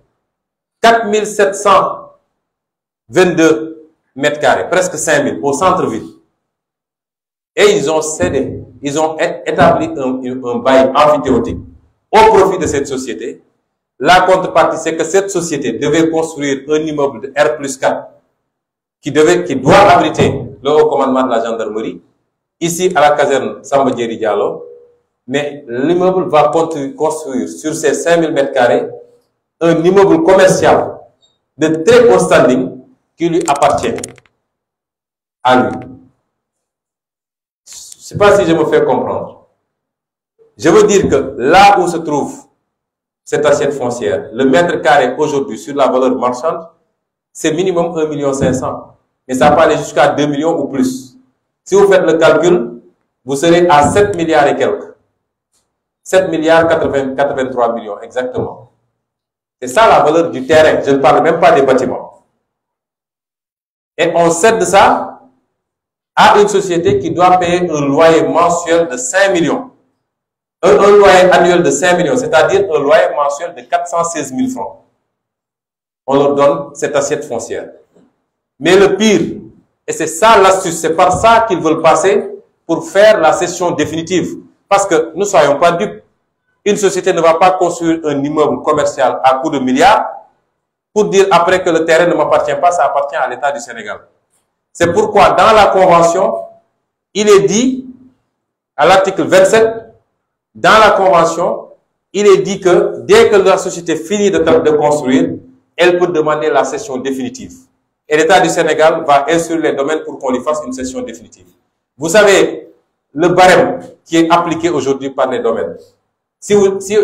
S1: 4722 mètres carrés, presque 5000, au centre-ville. Et ils ont cédé, ils ont établi un bail emphytéotique au profit de cette société. La contrepartie, c'est que cette société devait construire un immeuble de R+4 qui doit abriter le haut commandement de la gendarmerie, ici à la caserne Samba Diéry Diallo. Mais l'immeuble va construire sur ces 5000 mètres carrés un immeuble commercial de très haut standing qui lui appartient à lui. sais pas si je me fais comprendre. Je veux dire que là où se trouve cette assiette foncière, le mètre carré aujourd'hui sur la valeur marchande, c'est minimum 1,5 million. Mais ça peut aller jusqu'à 2 millions ou plus. Si vous faites le calcul, vous serez à 7 milliards et quelques. 7 milliards 83 millions, exactement. C'est ça la valeur du terrain. Je ne parle même pas des bâtiments. Et on cède ça à une société qui doit payer un loyer mensuel de 5 millions. Un loyer annuel de 5 millions, c'est-à-dire un loyer mensuel de 416 000 francs. On leur donne cette assiette foncière. Mais le pire, et c'est ça l'astuce, c'est par ça qu'ils veulent passer pour faire la cession définitive. Parce que ne soyons pas dupes. Une société ne va pas construire un immeuble commercial à coût de milliards pour dire après que le terrain ne m'appartient pas, ça appartient à l'État du Sénégal. C'est pourquoi dans la Convention, il est dit, à l'article 27, dans la Convention, il est dit que dès que la société finit de construire, elle peut demander la cession définitive. Et l'État du Sénégal va instruire les domaines pour qu'on lui fasse une cession définitive. Vous savez, le barème qui est appliqué aujourd'hui par les domaines, si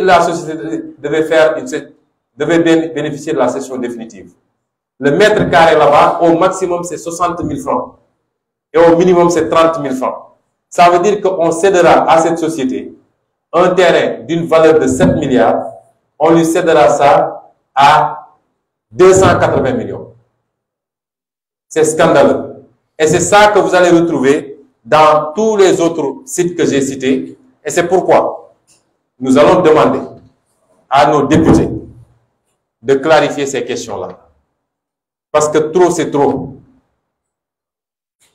S1: la société devait bénéficier de la cession définitive, le mètre carré là-bas, au maximum, c'est 60 000 francs. Et au minimum, c'est 30 000 francs. Ça veut dire qu'on cédera à cette société un terrain d'une valeur de 7 milliards, on lui cédera ça à 280 millions. C'est scandaleux. Et c'est ça que vous allez retrouver dans tous les autres sites que j'ai cités. Et c'est pourquoi nous allons demander à nos députés de clarifier ces questions-là. Parce que trop, c'est trop.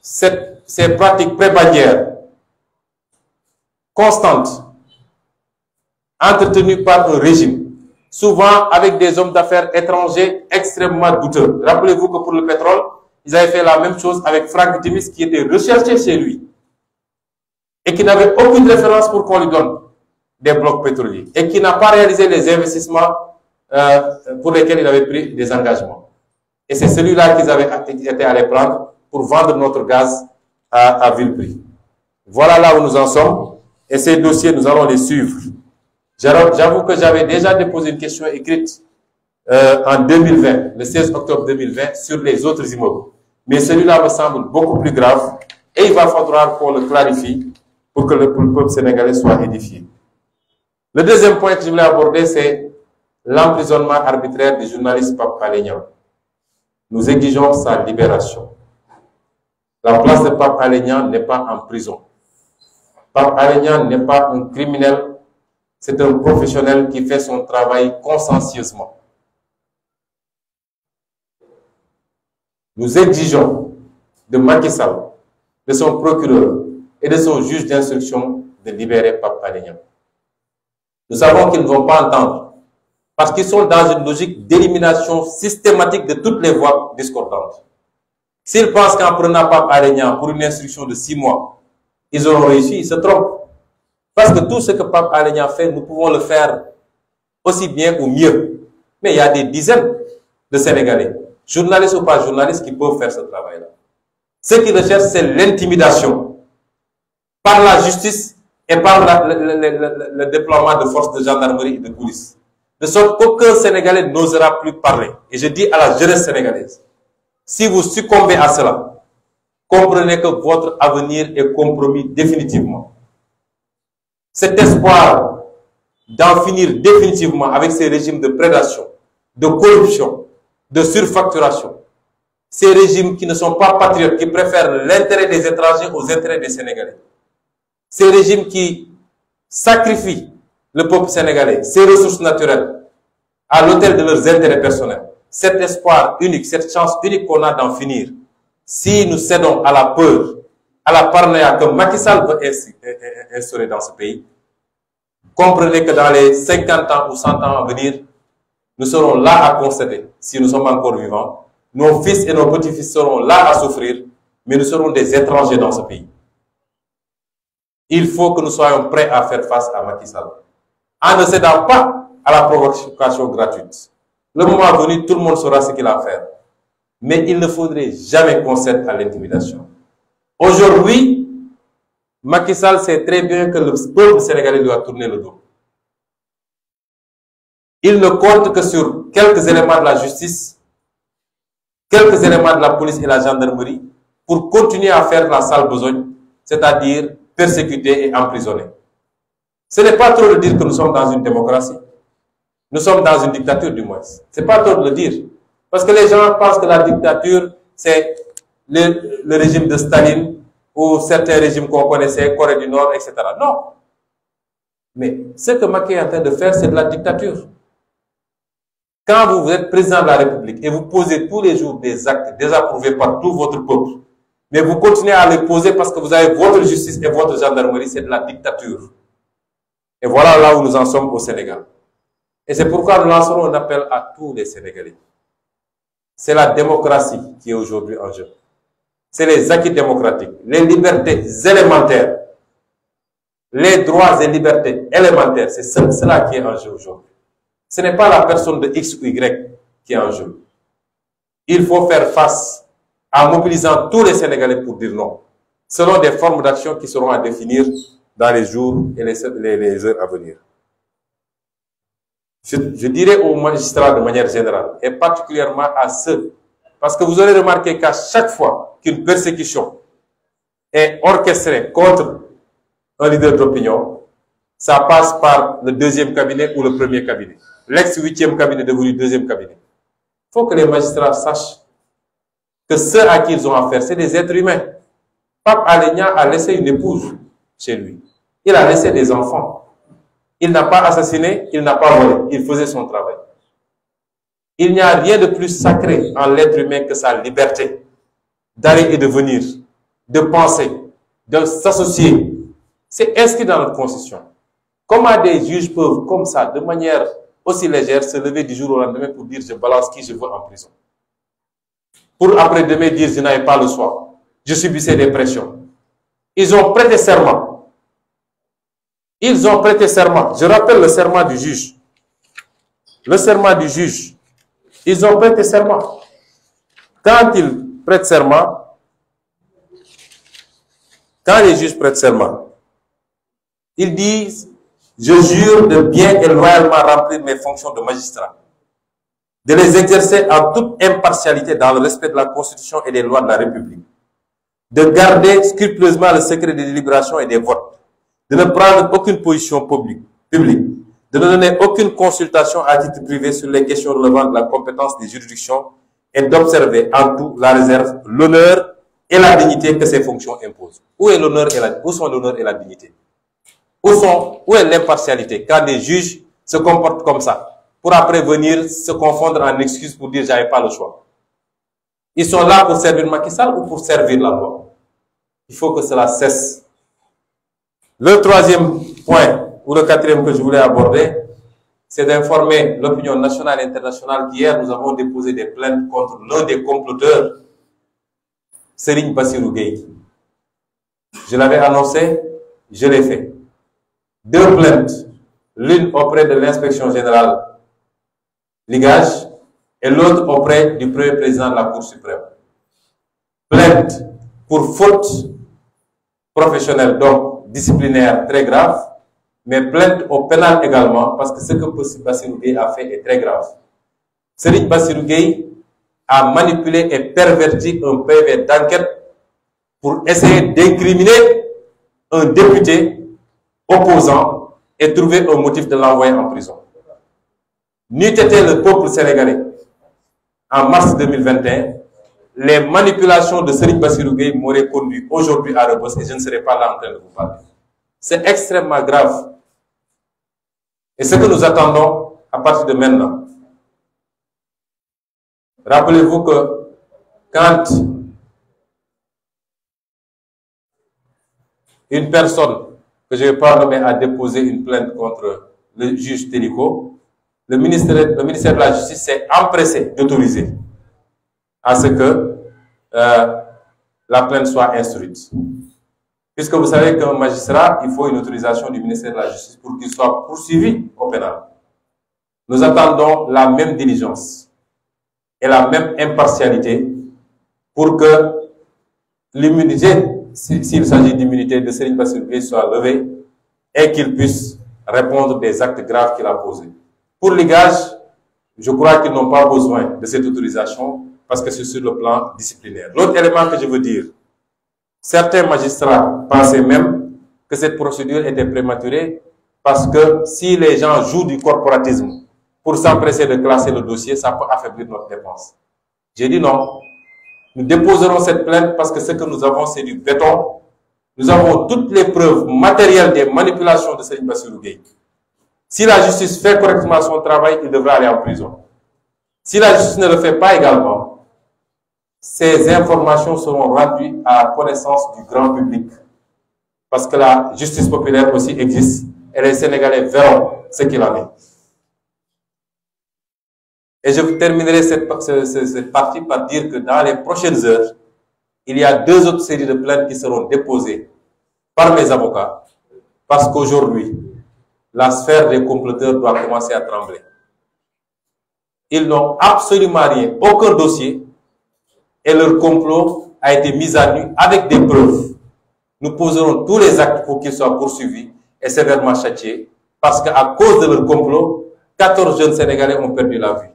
S1: Ces pratiques prébandières constantes, entretenues par un régime, souvent avec des hommes d'affaires étrangers extrêmement douteux. Rappelez-vous que pour le pétrole, ils avaient fait la même chose avec Franck Timis qui était recherché chez lui et qui n'avait aucune référence pour qu'on lui donne des blocs pétroliers et qui n'a pas réalisé les investissements pour lesquels il avait pris des engagements. Et c'est celui-là qu'ils avaient été allés prendre pour vendre notre gaz à vil prix. Voilà là où nous en sommes et ces dossiers, nous allons les suivre. J'avoue que j'avais déjà déposé une question écrite en 2020, le 16 octobre 2020, sur les autres immeubles. Mais celui-là me semble beaucoup plus grave et il va falloir qu'on le clarifie pour que le peuple sénégalais soit édifié. Le deuxième point que je voulais aborder, c'est l'emprisonnement arbitraire du journaliste Pape Alé Niang. Nous exigeons sa libération. La place de Pape Alé Niang n'est pas en prison. Pape Alé Niang n'est pas un criminel, c'est un professionnel qui fait son travail consciencieusement. Nous exigeons de Macky Sall, de son procureur et de son juge d'instruction de libérer Pape Alé Niang. Nous savons qu'ils ne vont pas entendre parce qu'ils sont dans une logique d'élimination systématique de toutes les voix discordantes. S'ils pensent qu'en prenant Pape Alé Niang pour une instruction de 6 mois, ils auront réussi, ils se trompent. Parce que tout ce que Pape Alé Niang fait, nous pouvons le faire aussi bien ou mieux. Mais il y a des dizaines de Sénégalais, journalistes ou pas journalistes, qui peuvent faire ce travail-là. Ce qu'ils recherchent, c'est l'intimidation par la justice et par le déploiement de forces de gendarmerie et de police. De sorte qu'aucun Sénégalais n'osera plus parler. Et je dis à la jeunesse sénégalaise, si vous succombez à cela, comprenez que votre avenir est compromis définitivement. Cet espoir d'en finir définitivement avec ces régimes de prédation, de corruption, de surfacturation, ces régimes qui ne sont pas patriotes, qui préfèrent l'intérêt des étrangers aux intérêts des Sénégalais, ces régimes qui sacrifient le peuple sénégalais, ses ressources naturelles, à l'autel de leurs intérêts personnels. Cet espoir unique, cette chance unique qu'on a d'en finir, si nous cédons à la peur, à la paranoïa que Macky Sall veut instaurer dans ce pays, comprenez que dans les 50 ans ou 100 ans à venir, nous serons là à constater, si nous sommes encore vivants, nos fils et nos petits-fils seront là à souffrir, mais nous serons des étrangers dans ce pays. Il faut que nous soyons prêts à faire face à Macky Sall, en ne cédant pas à la provocation gratuite. Le moment venu, tout le monde saura ce qu'il a à faire. Mais il ne faudrait jamais qu'on cède à l'intimidation. Aujourd'hui, Macky Sall sait très bien que le peuple sénégalais lui a tourné le dos. Il ne compte que sur quelques éléments de la justice, quelques éléments de la police et la gendarmerie pour continuer à faire la sale besogne, c'est-à-dire persécuter et emprisonner. Ce n'est pas trop de dire que nous sommes dans une démocratie. Nous sommes dans une dictature, du moins. C'est pas trop de le dire. Parce que les gens pensent que la dictature, c'est le régime de Staline ou certains régimes qu'on connaissait, Corée du Nord, etc. Non. Mais ce que Macky est en train de faire, c'est de la dictature. Quand vous êtes président de la République et vous posez tous les jours des actes désapprouvés par tout votre peuple, mais vous continuez à les poser parce que vous avez votre justice et votre gendarmerie, c'est de la dictature. Et voilà là où nous en sommes au Sénégal. Et c'est pourquoi nous lancerons un appel à tous les Sénégalais. C'est la démocratie qui est aujourd'hui en jeu. C'est les acquis démocratiques, les libertés élémentaires, les droits et libertés élémentaires. C'est cela qui est en jeu aujourd'hui. Ce n'est pas la personne de X ou Y qui est en jeu. Il faut faire face en mobilisant tous les Sénégalais pour dire non, selon des formes d'action qui seront à définir dans les jours et les heures à venir. Je dirais aux magistrats de manière générale, et particulièrement à ceux, parce que vous aurez remarqué qu'à chaque fois qu'une persécution est orchestrée contre un leader d'opinion, ça passe par le deuxième cabinet ou le premier cabinet. L'ex-8e cabinet devenu deuxième cabinet. Il faut que les magistrats sachent que ceux à qui ils ont affaire, c'est des êtres humains. Pape Alé Niang a laissé une épouse chez lui. Il a laissé des enfants. Il n'a pas assassiné, il n'a pas volé. Il faisait son travail. Il n'y a rien de plus sacré en l'être humain que sa liberté d'aller et de venir, de penser, de s'associer. C'est inscrit dans notre constitution. Comment des juges peuvent, comme ça, de manière aussi légère, se lever du jour au lendemain pour dire je balance qui je veux en prison? Pour après-demain dire je n'avais pas le choix. Je subissais des pressions. Ils ont prêté serment. Ils ont prêté serment. Je rappelle le serment du juge. Le serment du juge. Ils ont prêté serment. Quand ils prêtent serment, quand les juges prêtent serment, ils disent « Je jure de bien et loyalement remplir mes fonctions de magistrat, de les exercer en toute impartialité dans le respect de la Constitution et des lois de la République, de garder scrupuleusement le secret des délibérations et des votes, de ne prendre aucune position publique, de ne donner aucune consultation à titre privé sur les questions relevant de la compétence des juridictions et d'observer en tout la réserve, l'honneur et la dignité que ces fonctions imposent. Où sont l'honneur et la dignité? Où est l'impartialité quand des juges se comportent comme ça, pour après venir se confondre en excuses pour dire j'avais pas le choix? Ils sont là pour servir Macky Sall ou pour servir la loi? Il faut que cela cesse. Le troisième point, ou le quatrième que je voulais aborder, c'est d'informer l'opinion nationale et internationale qu'hier nous avons déposé des plaintes contre l'un des comploteurs, Serigne Bassirou Gueye. Je l'avais annoncé, je l'ai fait. 2 plaintes, l'une auprès de l'inspection générale Ligage et l'autre auprès du premier président de la Cour suprême. Plainte pour faute professionnelle, donc disciplinaire très grave, mais plainte au pénal également, parce que ce que Bassirou Gueye a fait est très grave. Serigne Bassirou Gueye a manipulé et perverti un PV d'enquête pour essayer d'incriminer un député opposant et trouver un motif de l'envoyer en prison. N'eût été le peuple sénégalais en mars 2021, les manipulations de Serigne Bassirou Gueye m'auraient conduit aujourd'hui à Rebeuss et je ne serais pas là en train de vous parler. C'est extrêmement grave. Et ce que nous attendons à partir de maintenant, rappelez-vous que quand une personne que je ne vais pas nommer a déposé une plainte contre le juge Téliko, le ministère de la Justice s'est empressé d'autoriser à ce que la plainte soit instruite. Puisque vous savez qu'un magistrat, il faut une autorisation du ministère de la Justice pour qu'il soit poursuivi au pénal. Nous attendons la même diligence et la même impartialité pour que l'immunité s'il s'agit d'immunité de Serigne Bassirou Gueye soit levée et qu'il puisse répondre des actes graves qu'il a posés. Pour les gages, je crois qu'ils n'ont pas besoin de cette autorisation parce que c'est sur le plan disciplinaire. L'autre élément que je veux dire, certains magistrats pensaient même que cette procédure était prématurée parce que si les gens jouent du corporatisme pour s'empresser de classer le dossier, ça peut affaiblir notre défense. J'ai dit non. Nous déposerons cette plainte parce que ce que nous avons, c'est du béton. Nous avons toutes les preuves matérielles des manipulations de Serigne Bassirou Gueye. Si la justice fait correctement son travail, il devra aller en prison. Si la justice ne le fait pas également, ces informations seront rendues à la connaissance du grand public. Parce que la justice populaire aussi existe et les Sénégalais verront ce qu'il en est. Et je terminerai cette partie par dire que dans les prochaines heures, il y a 2 autres séries de plaintes qui seront déposées par mes avocats parce qu'aujourd'hui, la sphère des comploteurs doit commencer à trembler. Ils n'ont absolument rien, aucun dossier, et leur complot a été mis à nu avec des preuves. Nous poserons tous les actes pour qu'ils soient poursuivis et sévèrement châtiés parce qu'à cause de leur complot, 14 jeunes Sénégalais ont perdu la vie.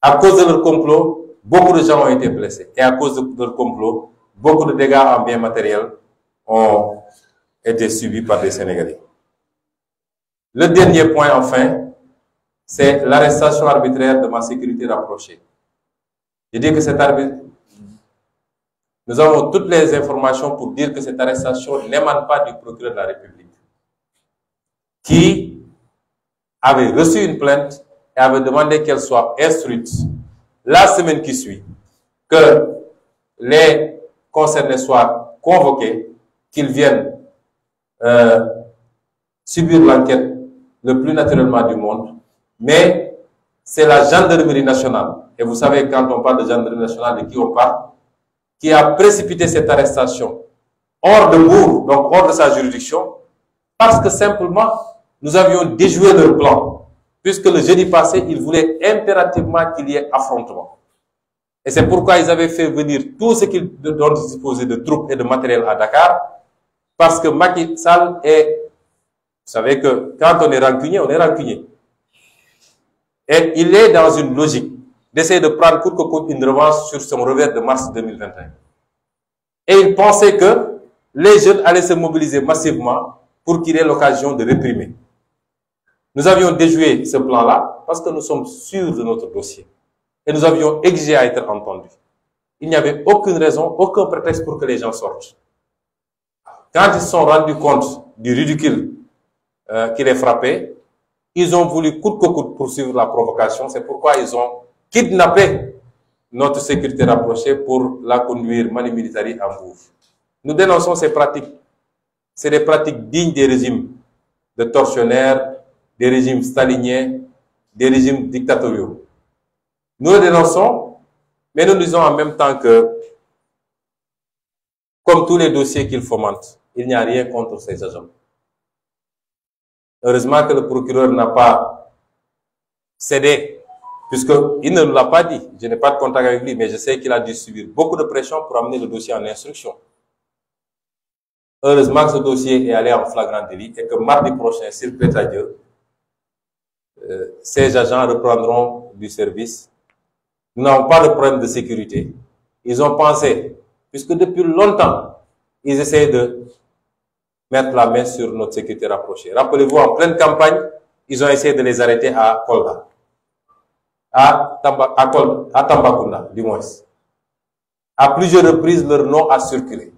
S1: À cause de leur complot, beaucoup de gens ont été blessés. Et à cause de leur complot, beaucoup de dégâts en biens matériels ont été subis par des Sénégalais. Le dernier point, enfin, c'est l'arrestation arbitraire de ma sécurité rapprochée. Je dis que cette arbitraire... Nous avons toutes les informations pour dire que cette arrestation n'émane pas du procureur de la République, qui avait reçu une plainte et avait demandé qu'elle soit instruite la semaine qui suit, que les concernés soient convoqués, qu'ils viennent subir l'enquête le plus naturellement du monde, mais c'est la gendarmerie nationale, et vous savez quand on parle de gendarmerie nationale de qui on parle, qui a précipité cette arrestation hors de Mbour, donc hors de sa juridiction, parce que simplement nous avions déjoué leur plan. Puisque le jeudi passé, ils voulaient impérativement qu'il y ait affrontement. Et c'est pourquoi ils avaient fait venir tout ce qu'ils dont ils disposaient de troupes et de matériel à Dakar, parce que Macky Sall est... Vous savez que quand on est rancunier, on est rancunier. Et il est dans une logique d'essayer de prendre coûte que coûte une revanche sur son revers de mars 2021. Et il pensait que les jeunes allaient se mobiliser massivement pour qu'il ait l'occasion de réprimer. Nous avions déjoué ce plan-là parce que nous sommes sûrs de notre dossier. Et nous avions exigé à être entendus. Il n'y avait aucune raison, aucun prétexte pour que les gens sortent. Quand ils se sont rendus compte du ridicule qui les frappait, ils ont voulu coûte que coûte poursuivre la provocation. C'est pourquoi ils ont kidnappé notre sécurité rapprochée pour la conduire manu militari en Mbour. Nous dénonçons ces pratiques. C'est des pratiques dignes des régimes de tortionnaires, des régimes staliniens, des régimes dictatoriaux. Nous le dénonçons, mais nous disons en même temps que, comme tous les dossiers qu'ils fomentent, il n'y a rien contre ces agents. Heureusement que le procureur n'a pas cédé, puisqu'il ne nous l'a pas dit. Je n'ai pas de contact avec lui, mais je sais qu'il a dû subir beaucoup de pression pour amener le dossier en instruction. Heureusement que ce dossier est allé en flagrant délit et que mardi prochain, s'il plaît à Dieu, ces agents reprendront du service. Nous n'avons pas de problème de sécurité. Ils ont pensé, puisque depuis longtemps, ils essaient de mettre la main sur notre sécurité rapprochée. Rappelez-vous, en pleine campagne, ils ont essayé de les arrêter à Kolda. À Tambacounda, du moins. À plusieurs reprises, leur nom a circulé.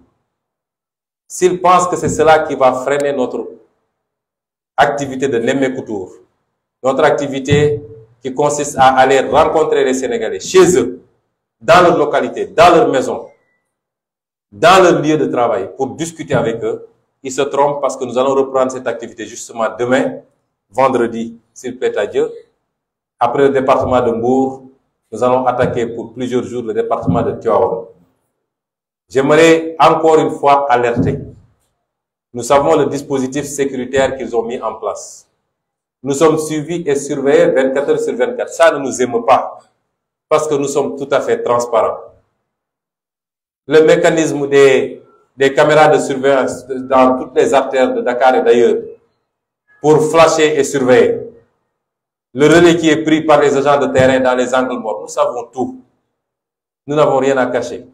S1: S'ils pensent que c'est cela qui va freiner notre activité de Némé-Koutour, notre activité qui consiste à aller rencontrer les Sénégalais chez eux, dans leur localité, dans leur maison, dans leur lieu de travail, pour discuter avec eux, ils se trompent parce que nous allons reprendre cette activité justement demain, vendredi, s'il plaît à Dieu. Après le département de Mbour, nous allons attaquer pour plusieurs jours le département de Tivaouane. J'aimerais encore une fois alerter. Nous savons le dispositif sécuritaire qu'ils ont mis en place. Nous sommes suivis et surveillés 24 heures sur 24. Ça ne nous émeut pas, parce que nous sommes tout à fait transparents. Le mécanisme des des caméras de surveillance dans toutes les artères de Dakar et d'ailleurs pour flasher et surveiller. Le relais qui est pris par les agents de terrain dans les angles morts, nous savons tout. Nous n'avons rien à cacher.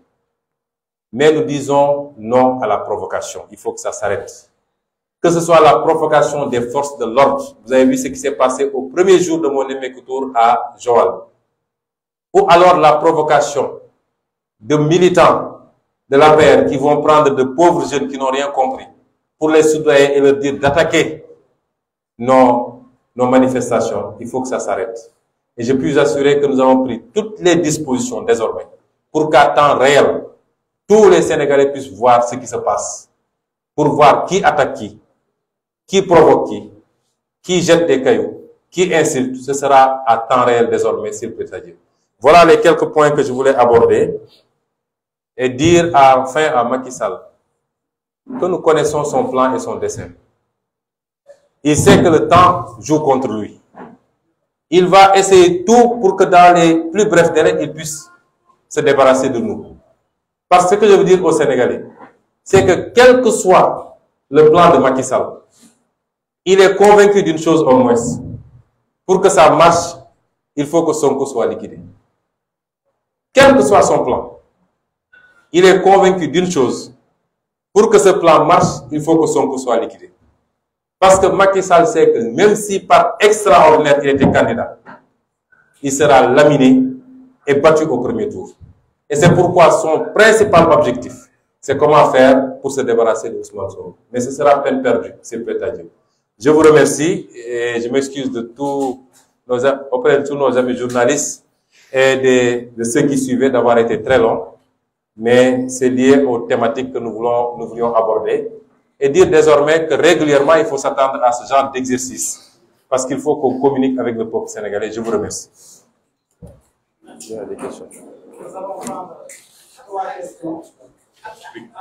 S1: Mais nous disons non à la provocation. Il faut que ça s'arrête. Que ce soit la provocation des forces de l'ordre. Vous avez vu ce qui s'est passé au premier jour de mon émecoutour à Joal. Ou alors la provocation de militants de l'APR qui vont prendre de pauvres jeunes qui n'ont rien compris pour les soudoyer et leur dire d'attaquer nos manifestations. Il faut que ça s'arrête. Et je puis vous assurer que nous avons pris toutes les dispositions désormais pour qu'à temps réel, tous les Sénégalais puissent voir ce qui se passe. Pour voir qui attaque qui provoque qui jette des cailloux, qui insulte. Ce sera à temps réel désormais, s'il peut dire. Voilà les quelques points que je voulais aborder et dire enfin à Macky Sall que nous connaissons son plan et son dessein. Il sait que le temps joue contre lui. Il va essayer tout pour que dans les plus brefs délais, il puisse se débarrasser de nous. Parce que ce que je veux dire aux Sénégalais, c'est que quel que soit le plan de Macky Sall, il est convaincu d'une chose au moins. Pour que ça marche, il faut que Sonko soit liquidé. Quel que soit son plan, il est convaincu d'une chose. Pour que ce plan marche, il faut que Sonko soit liquidé. Parce que Macky Sall sait que même si par extraordinaire il était candidat, il sera laminé et battu au premier tour. Et c'est pourquoi son principal objectif, c'est comment faire pour se débarrasser de Ousmane Sonko. Mais ce sera peine perdue, c'est peut à Dieu. Je vous remercie et je m'excuse auprès de tous nos amis journalistes et de ceux qui suivaient d'avoir été très long. Mais c'est lié aux thématiques que nous voulions aborder. Et dire désormais que régulièrement, il faut s'attendre à ce genre d'exercice. Parce qu'il faut qu'on communique avec le peuple sénégalais. Je vous remercie. Il y a des questions.
S2: Nous allons prendre 3 questions.
S1: Ok.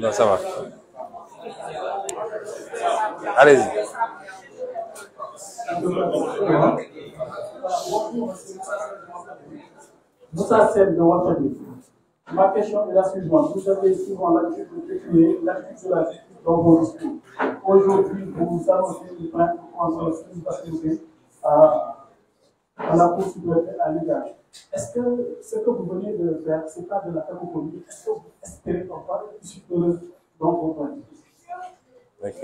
S1: Non, ça va. Allez-y.
S2: Moussa Sène de Ouattara. Ma question est la suivante. Vous avez souvent l'habitude de décrire l'attitude de la justice dans vos discours. Aujourd'hui, vous annoncez une plainte contre Serigne Bassirou Gueye à la Cour suprême à l'égard. Est-ce que ce que vous venez de faire, ce n'est pas de la théorie? Est-ce que vous espérez qu'on parle de dans vos points?
S1: Ok.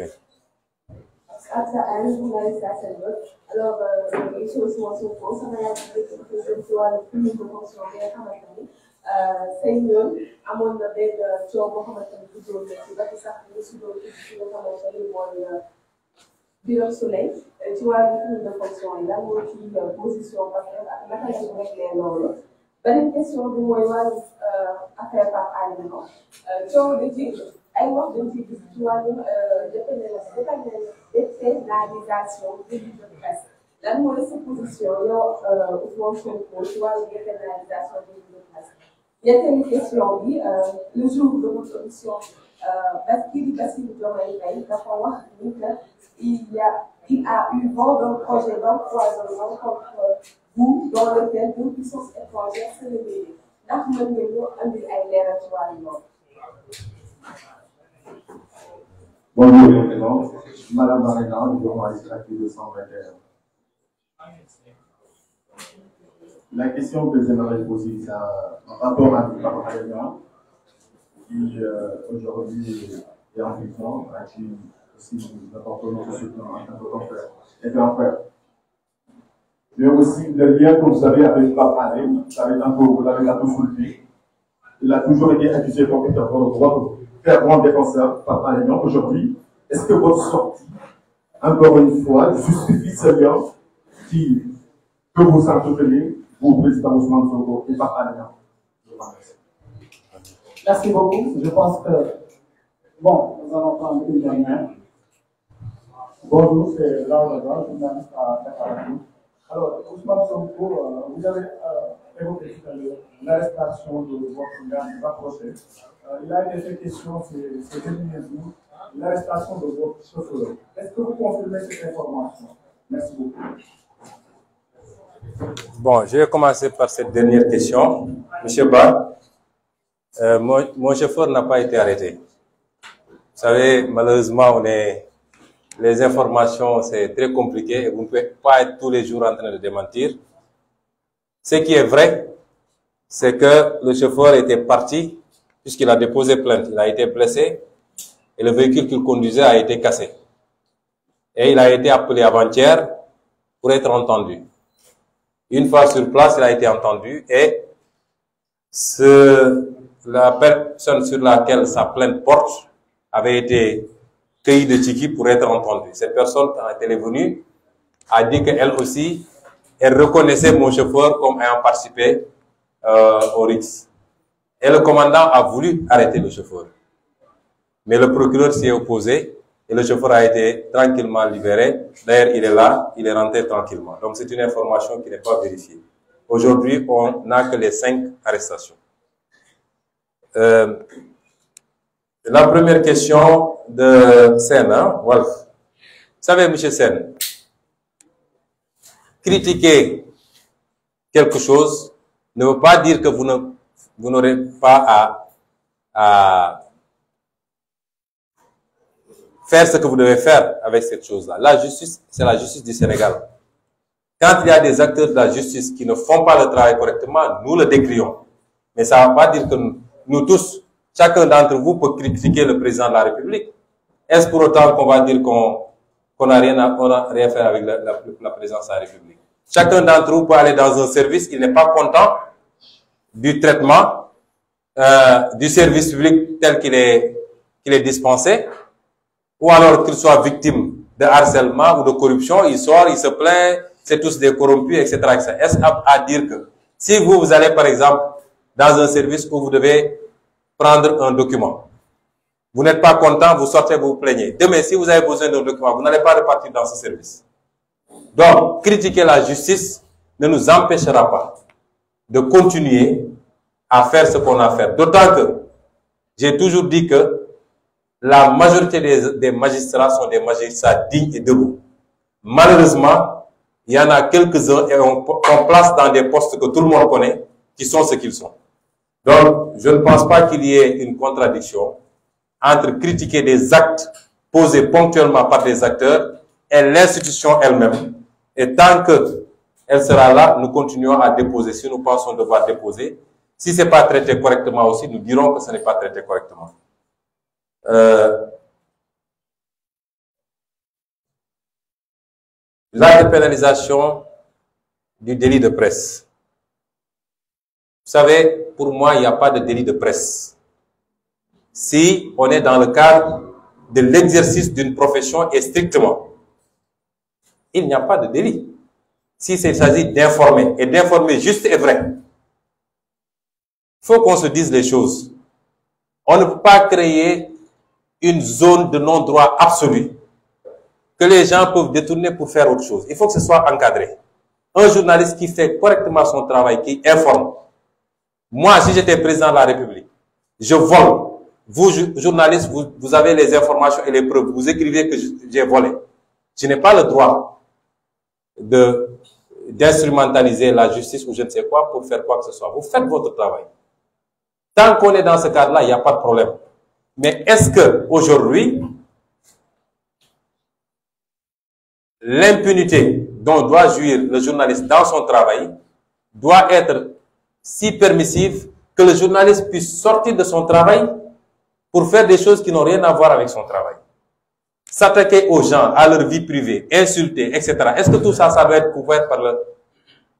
S3: Alors, monsieur Ousmane Sonko, sama yaay bi jëm ci wàllu prise de fonction bi nga xamante ni say yoon amoon na benn coow boo xamante ni duggoon na ci ba ci sax ñu si doon ci nga xamante ni mooy Birame Souleye ci wàllu prise de fonction yi lan moo ci position parce que ak naka la ñu réglé loolu. Beneen question bi mooy wàllu affaire Pape Alé Niang coow da ci ay wax dañ ciy gis ci wàllu dépénalisation de la presse. Lan mooy sa position yow Ousmane Sonko ci wàllu dépénalisation de la presse. Ñetteelu question bi le jour de votre audition Bassirou Diomaye Faye dafa wax ni que il a eu vent d'un projet d'empoisonnement contre vous dans lequel deux puissances étrangères se réveillaient. Ndax mën nga ñu andil ay leeral ci wàllu loolu.
S4: Bonjour, Madame Marina, journaliste active de 121. La question que j'aimerais poser, c'est en rapport avec Pape Alé Niang, qui aujourd'hui est en prison, à qui aussi nous apportons notre soutien en tant que confrère et grand frère. Mais aussi le lien que vous avez avec Pape Alé, vous l'avez un peu soulevé. Il a toujours été accusé comme étant votre fervent défenseur, Pape Alé Niang. Aujourd'hui, est-ce que votre sortie, encore une fois, justifie ce lien que vous entretenez, vous, président Ousmane Sonko et Pape Alé Niang?
S2: Merci beaucoup. Je pense que, bon, nous allons prendre une dernière. Bonjour, c'est Laura Laval, journaliste à Dakar. Alors, Ousmane Sonko, vous avez évoqué tout à l'heure l'arrestation de votre garde rapproché. Il a été fait question ces derniers jours, l'arrestation de votre chauffeur. Est-ce que vous confirmez cette information? Merci beaucoup.
S1: Bon, je vais commencer par cette dernière question. Monsieur Ba, mon chauffeur n'a pas été arrêté. Vous savez, malheureusement, les informations, c'est très compliqué et vous ne pouvez pas être tous les jours en train de démentir. Ce qui est vrai, c'est que le chauffeur était parti puisqu'il a déposé plainte. Il a été blessé et le véhicule qu'il conduisait a été cassé. Et il a été appelé avant-hier pour être entendu. Une fois sur place, il a été entendu et la personne sur laquelle sa plainte porte avait été cueillie de Tchiki pour être entendue. Cette personne, quand elle est venue, a dit qu'elle aussi, elle reconnaissait mon chauffeur comme ayant participé au RIX. Et le commandant a voulu arrêter le chauffeur. Mais le procureur s'y est opposé et le chauffeur a été tranquillement libéré. D'ailleurs, il est là, il est rentré tranquillement. Donc, c'est une information qui n'est pas vérifiée. Aujourd'hui, on n'a que les 5 arrestations. La première question de Sen, hein, Wolf. Vous savez, M. Sen, critiquer quelque chose ne veut pas dire que vous n'aurez pas à faire ce que vous devez faire avec cette chose-là. La justice, c'est la justice du Sénégal. Quand il y a des acteurs de la justice qui ne font pas le travail correctement, nous le décrions. Mais ça ne veut pas dire que nous tous, chacun d'entre vous peut critiquer le président de la République. Est-ce pour autant qu'on va dire qu'on n'a rien à faire avec la présidence de la République? Chacun d'entre vous peut aller dans un service, il n'est pas content du traitement, du service public tel qu'il est dispensé, ou alors qu'il soit victime de harcèlement ou de corruption, il sort, il se plaint, c'est tous des corrompus, etc. etc. Est-ce à dire que si vous allez par exemple dans un service où vous devez prendre un document, vous n'êtes pas content, vous sortez, vous vous plaignez. Demain, si vous avez besoin d'un document, vous n'allez pas repartir dans ce service. Donc, critiquer la justice ne nous empêchera pas de continuer à faire ce qu'on a à faire. D'autant que j'ai toujours dit que la majorité des magistrats sont des magistrats dignes et debout. Malheureusement, il y en a quelques-uns et on place dans des postes que tout le monde connaît, qui sont ce qu'ils sont. Donc, je ne pense pas qu'il y ait une contradiction entre critiquer des actes posés ponctuellement par des acteurs et l'institution elle-même. Et tant qu'elle sera là, nous continuons à déposer. Si nous pensons devoir déposer, si ce n'est pas traité correctement aussi, nous dirons que ce n'est pas traité correctement. La dépénalisation du délit de presse. Vous savez, pour moi, il n'y a pas de délit de presse. Si on est dans le cadre de l'exercice d'une profession et strictement, il n'y a pas de délit. Si il s'agit d'informer, et d'informer juste et vrai, il faut qu'on se dise les choses. On ne peut pas créer une zone de non-droit absolu que les gens peuvent détourner pour faire autre chose. Il faut que ce soit encadré. Un journaliste qui fait correctement son travail, qui informe. Moi, si j'étais président de la République, je vole. Vous, journalistes, vous avez les informations et les preuves. Vous écrivez que j'ai volé. Je n'ai pas le droit d'instrumentaliser la justice ou je ne sais quoi pour faire quoi que ce soit. Vous faites votre travail. Tant qu'on est dans ce cadre-là, il n'y a pas de problème. Mais est-ce que aujourd'hui, l'impunité dont doit jouir le journaliste dans son travail doit être si permissive que le journaliste puisse sortir de son travail pour faire des choses qui n'ont rien à voir avec son travail? S'attaquer aux gens, à leur vie privée, insulter, etc. Est-ce que tout ça, ça doit être couvert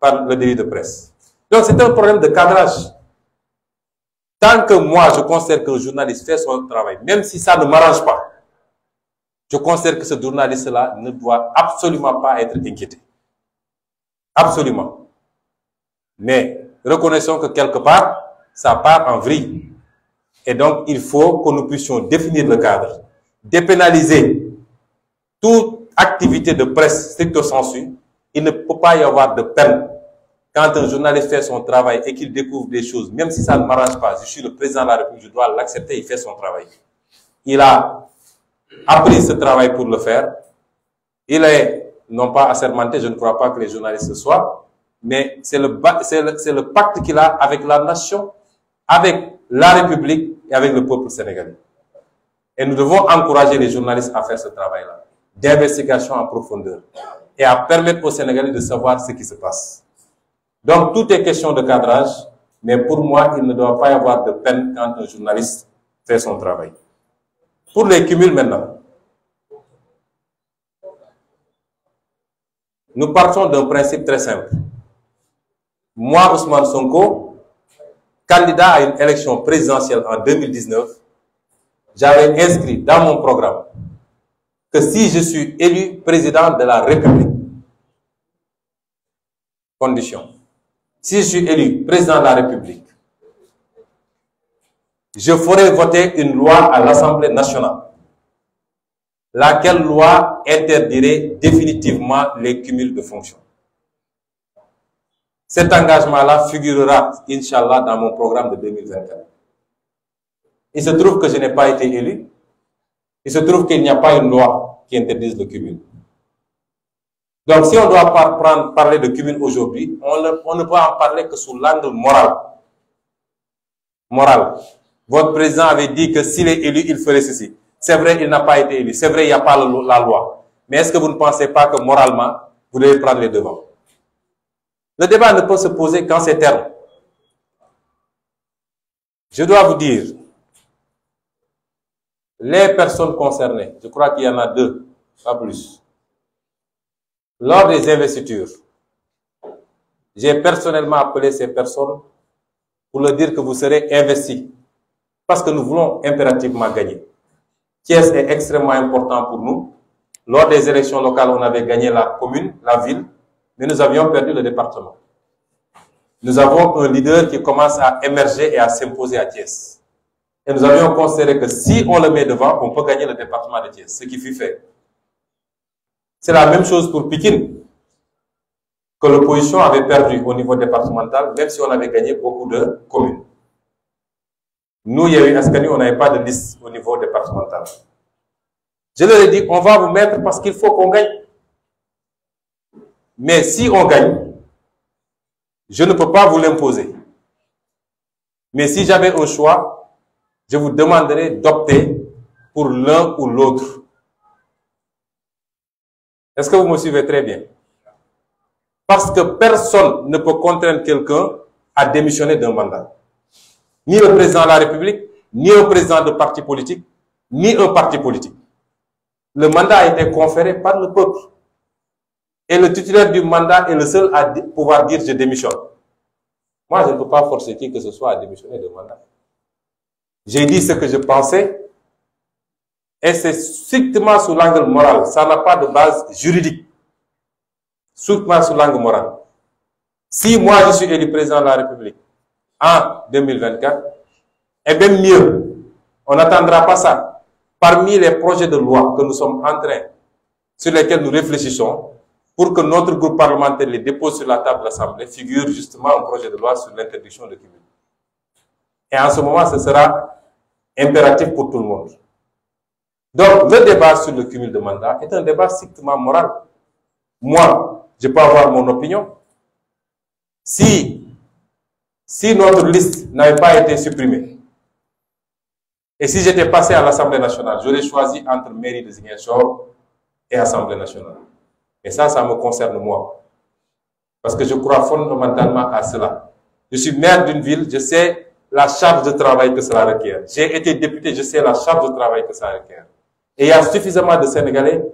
S1: par le délit de presse? Donc c'est un problème de cadrage. Tant que moi, je considère que le journaliste fait son travail, même si ça ne m'arrange pas, je considère que ce journaliste-là ne doit absolument pas être inquiété. Absolument. Mais reconnaissons que quelque part, ça part en vrille. Et donc, il faut que nous puissions définir le cadre, dépénaliser tout activité de presse stricto sensu, il ne peut pas y avoir de peine quand un journaliste fait son travail et qu'il découvre des choses, même si ça ne m'arrange pas. Je suis le président de la République, je dois l'accepter, il fait son travail. Il a appris ce travail pour le faire. Il est, non pas assermenté, je ne crois pas que les journalistes le soient, mais c'est le pacte qu'il a avec la nation, avec la République et avec le peuple sénégalais. Et nous devons encourager les journalistes à faire ce travail-là, d'investigation en profondeur, et à permettre aux Sénégalais de savoir ce qui se passe. Donc, tout est question de cadrage, mais pour moi, il ne doit pas y avoir de peine quand un journaliste fait son travail. Pour les cumuls maintenant, nous partons d'un principe très simple. Moi, Ousmane Sonko, candidat à une élection présidentielle en 2019, j'avais inscrit dans mon programme que si je suis élu président de la République, condition, si je suis élu président de la République, je ferai voter une loi à l'Assemblée nationale, laquelle loi interdirait définitivement les cumuls de fonctions. Cet engagement-là figurera, Inch'Allah, dans mon programme de 2024. Il se trouve que je n'ai pas été élu. Il se trouve qu'il n'y a pas une loi qui interdise le cumul. Donc, si on doit parler de cumul aujourd'hui, on ne peut en parler que sous l'angle moral. Moral. Votre président avait dit que s'il est élu, il ferait ceci. C'est vrai, il n'a pas été élu. C'est vrai, il n'y a pas la loi. Mais est-ce que vous ne pensez pas que moralement, vous devez prendre les devants? Le débat ne peut se poser qu'en ces termes. Je dois vous dire, les personnes concernées, je crois qu'il y en a 2, pas plus. Lors des investitures, j'ai personnellement appelé ces personnes pour leur dire que vous serez investis. Parce que nous voulons impérativement gagner. Thiès est extrêmement important pour nous. Lors des élections locales, on avait gagné la commune, la ville, mais nous avions perdu le département. Nous avons un leader qui commence à émerger et à s'imposer à Thiès. Et nous avions considéré que si on le met devant, on peut gagner le département de Thiès, ce qui fut fait. C'est la même chose pour Pikine, que l'opposition avait perdu au niveau départemental, même si on avait gagné beaucoup de communes. Nous, Yewwi Askan Wi, on n'avait pas de liste au niveau départemental. Je leur ai dit, on va vous mettre parce qu'il faut qu'on gagne. Mais si on gagne, je ne peux pas vous l'imposer. Mais si j'avais un choix, je vous demanderais d'opter pour l'un ou l'autre. Est-ce que vous me suivez très bien? Parce que personne ne peut contraindre quelqu'un à démissionner d'un mandat. Ni le président de la République, ni un président de parti politique, ni un parti politique. Le mandat a été conféré par le peuple. Et le titulaire du mandat est le seul à pouvoir dire « je démissionne ». Moi, je ne peux pas forcer qui que ce soit à démissionner de mandat. J'ai dit ce que je pensais et c'est strictement sous l'angle moral. Ça n'a pas de base juridique. Strictement sous l'angle moral. Si moi, je suis élu président de la République en 2024, et même mieux, on n'attendra pas ça. Parmi les projets de loi que nous sommes en train, sur lesquels nous réfléchissons, pour que notre groupe parlementaire les dépose sur la table de l'Assemblée, figure justement un projet de loi sur l'interdiction de cumul. Et en ce moment, ce sera impératif pour tout le monde. Donc, le débat sur le cumul de mandat est un débat strictement moral. Moi, je peux avoir mon opinion. Si notre liste n'avait pas été supprimée, et si j'étais passé à l'Assemblée nationale, j'aurais choisi entre mairie de Ziguinchor et Assemblée nationale. Et ça me concerne moi. Parce que je crois fondamentalement à cela. Je suis maire d'une ville, je sais la charge de travail que cela requiert. J'ai été député, je sais la charge de travail que ça requiert. Et il y a suffisamment de Sénégalais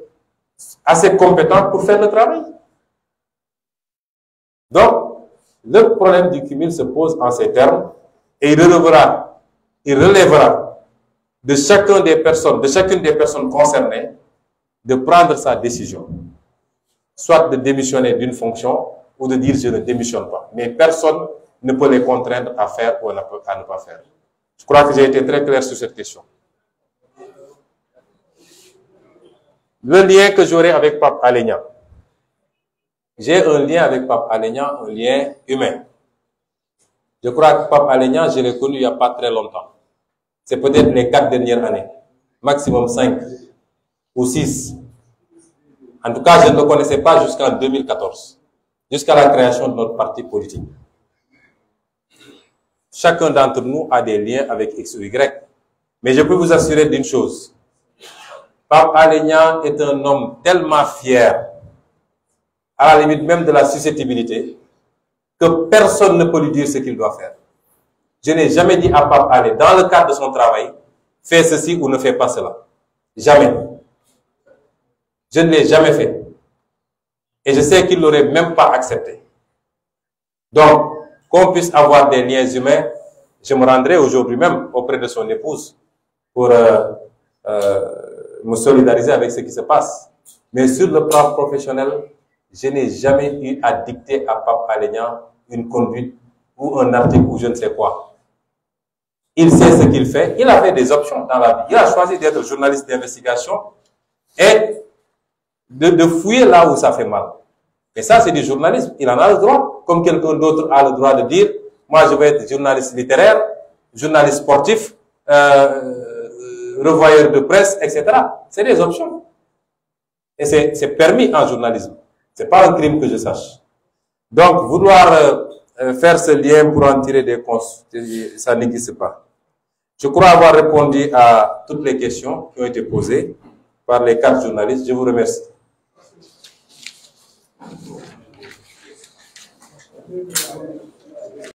S1: assez compétents pour faire le travail. Donc, le problème du cumul se pose en ces termes et il relèvera de chacune des personnes concernées de prendre sa décision. Soit de démissionner d'une fonction ou de dire je ne démissionne pas. Mais personne ne peut les contraindre à faire ou à ne pas faire. Je crois que j'ai été très clair sur cette question. Le lien que j'aurai avec Pape Alé Niang. J'ai un lien avec Pape Alé Niang, un lien humain. Je crois que Pape Alé Niang, je l'ai connu il n'y a pas très longtemps. C'est peut-être les 4 dernières années. Maximum 5 ou 6. En tout cas, je ne le connaissais pas jusqu'en 2014. Jusqu'à la création de notre parti politique. Chacun d'entre nous a des liens avec X ou Y. Mais je peux vous assurer d'une chose. Pape Alé Niang est un homme tellement fier, à la limite même de la susceptibilité, que personne ne peut lui dire ce qu'il doit faire. Je n'ai jamais dit à Pape Alé, dans le cadre de son travail, fais ceci ou ne fais pas cela. Jamais. Je ne l'ai jamais fait. Et je sais qu'il n'aurait même pas accepté. Donc, qu'on puisse avoir des liens humains, je me rendrai aujourd'hui même auprès de son épouse pour me solidariser avec ce qui se passe. Mais sur le plan professionnel, je n'ai jamais eu à dicter à Pape Alé Niang une conduite ou un article ou je ne sais quoi. Il sait ce qu'il fait. Il a fait des options dans la vie. Il a choisi d'être journaliste d'investigation et de fouiller là où ça fait mal. Et ça, c'est du journalisme. Il en a le droit. Comme quelqu'un d'autre a le droit de dire, moi, je vais être journaliste littéraire, journaliste sportif, revoyeur de presse, etc. C'est des options. Et c'est permis en journalisme. C'est pas un crime que je sache. Donc, vouloir faire ce lien pour en tirer des conséquences, ça n'existe pas. Je crois avoir répondu à toutes les questions qui ont été posées par les 4 journalistes. Je vous remercie.
S2: Thank you.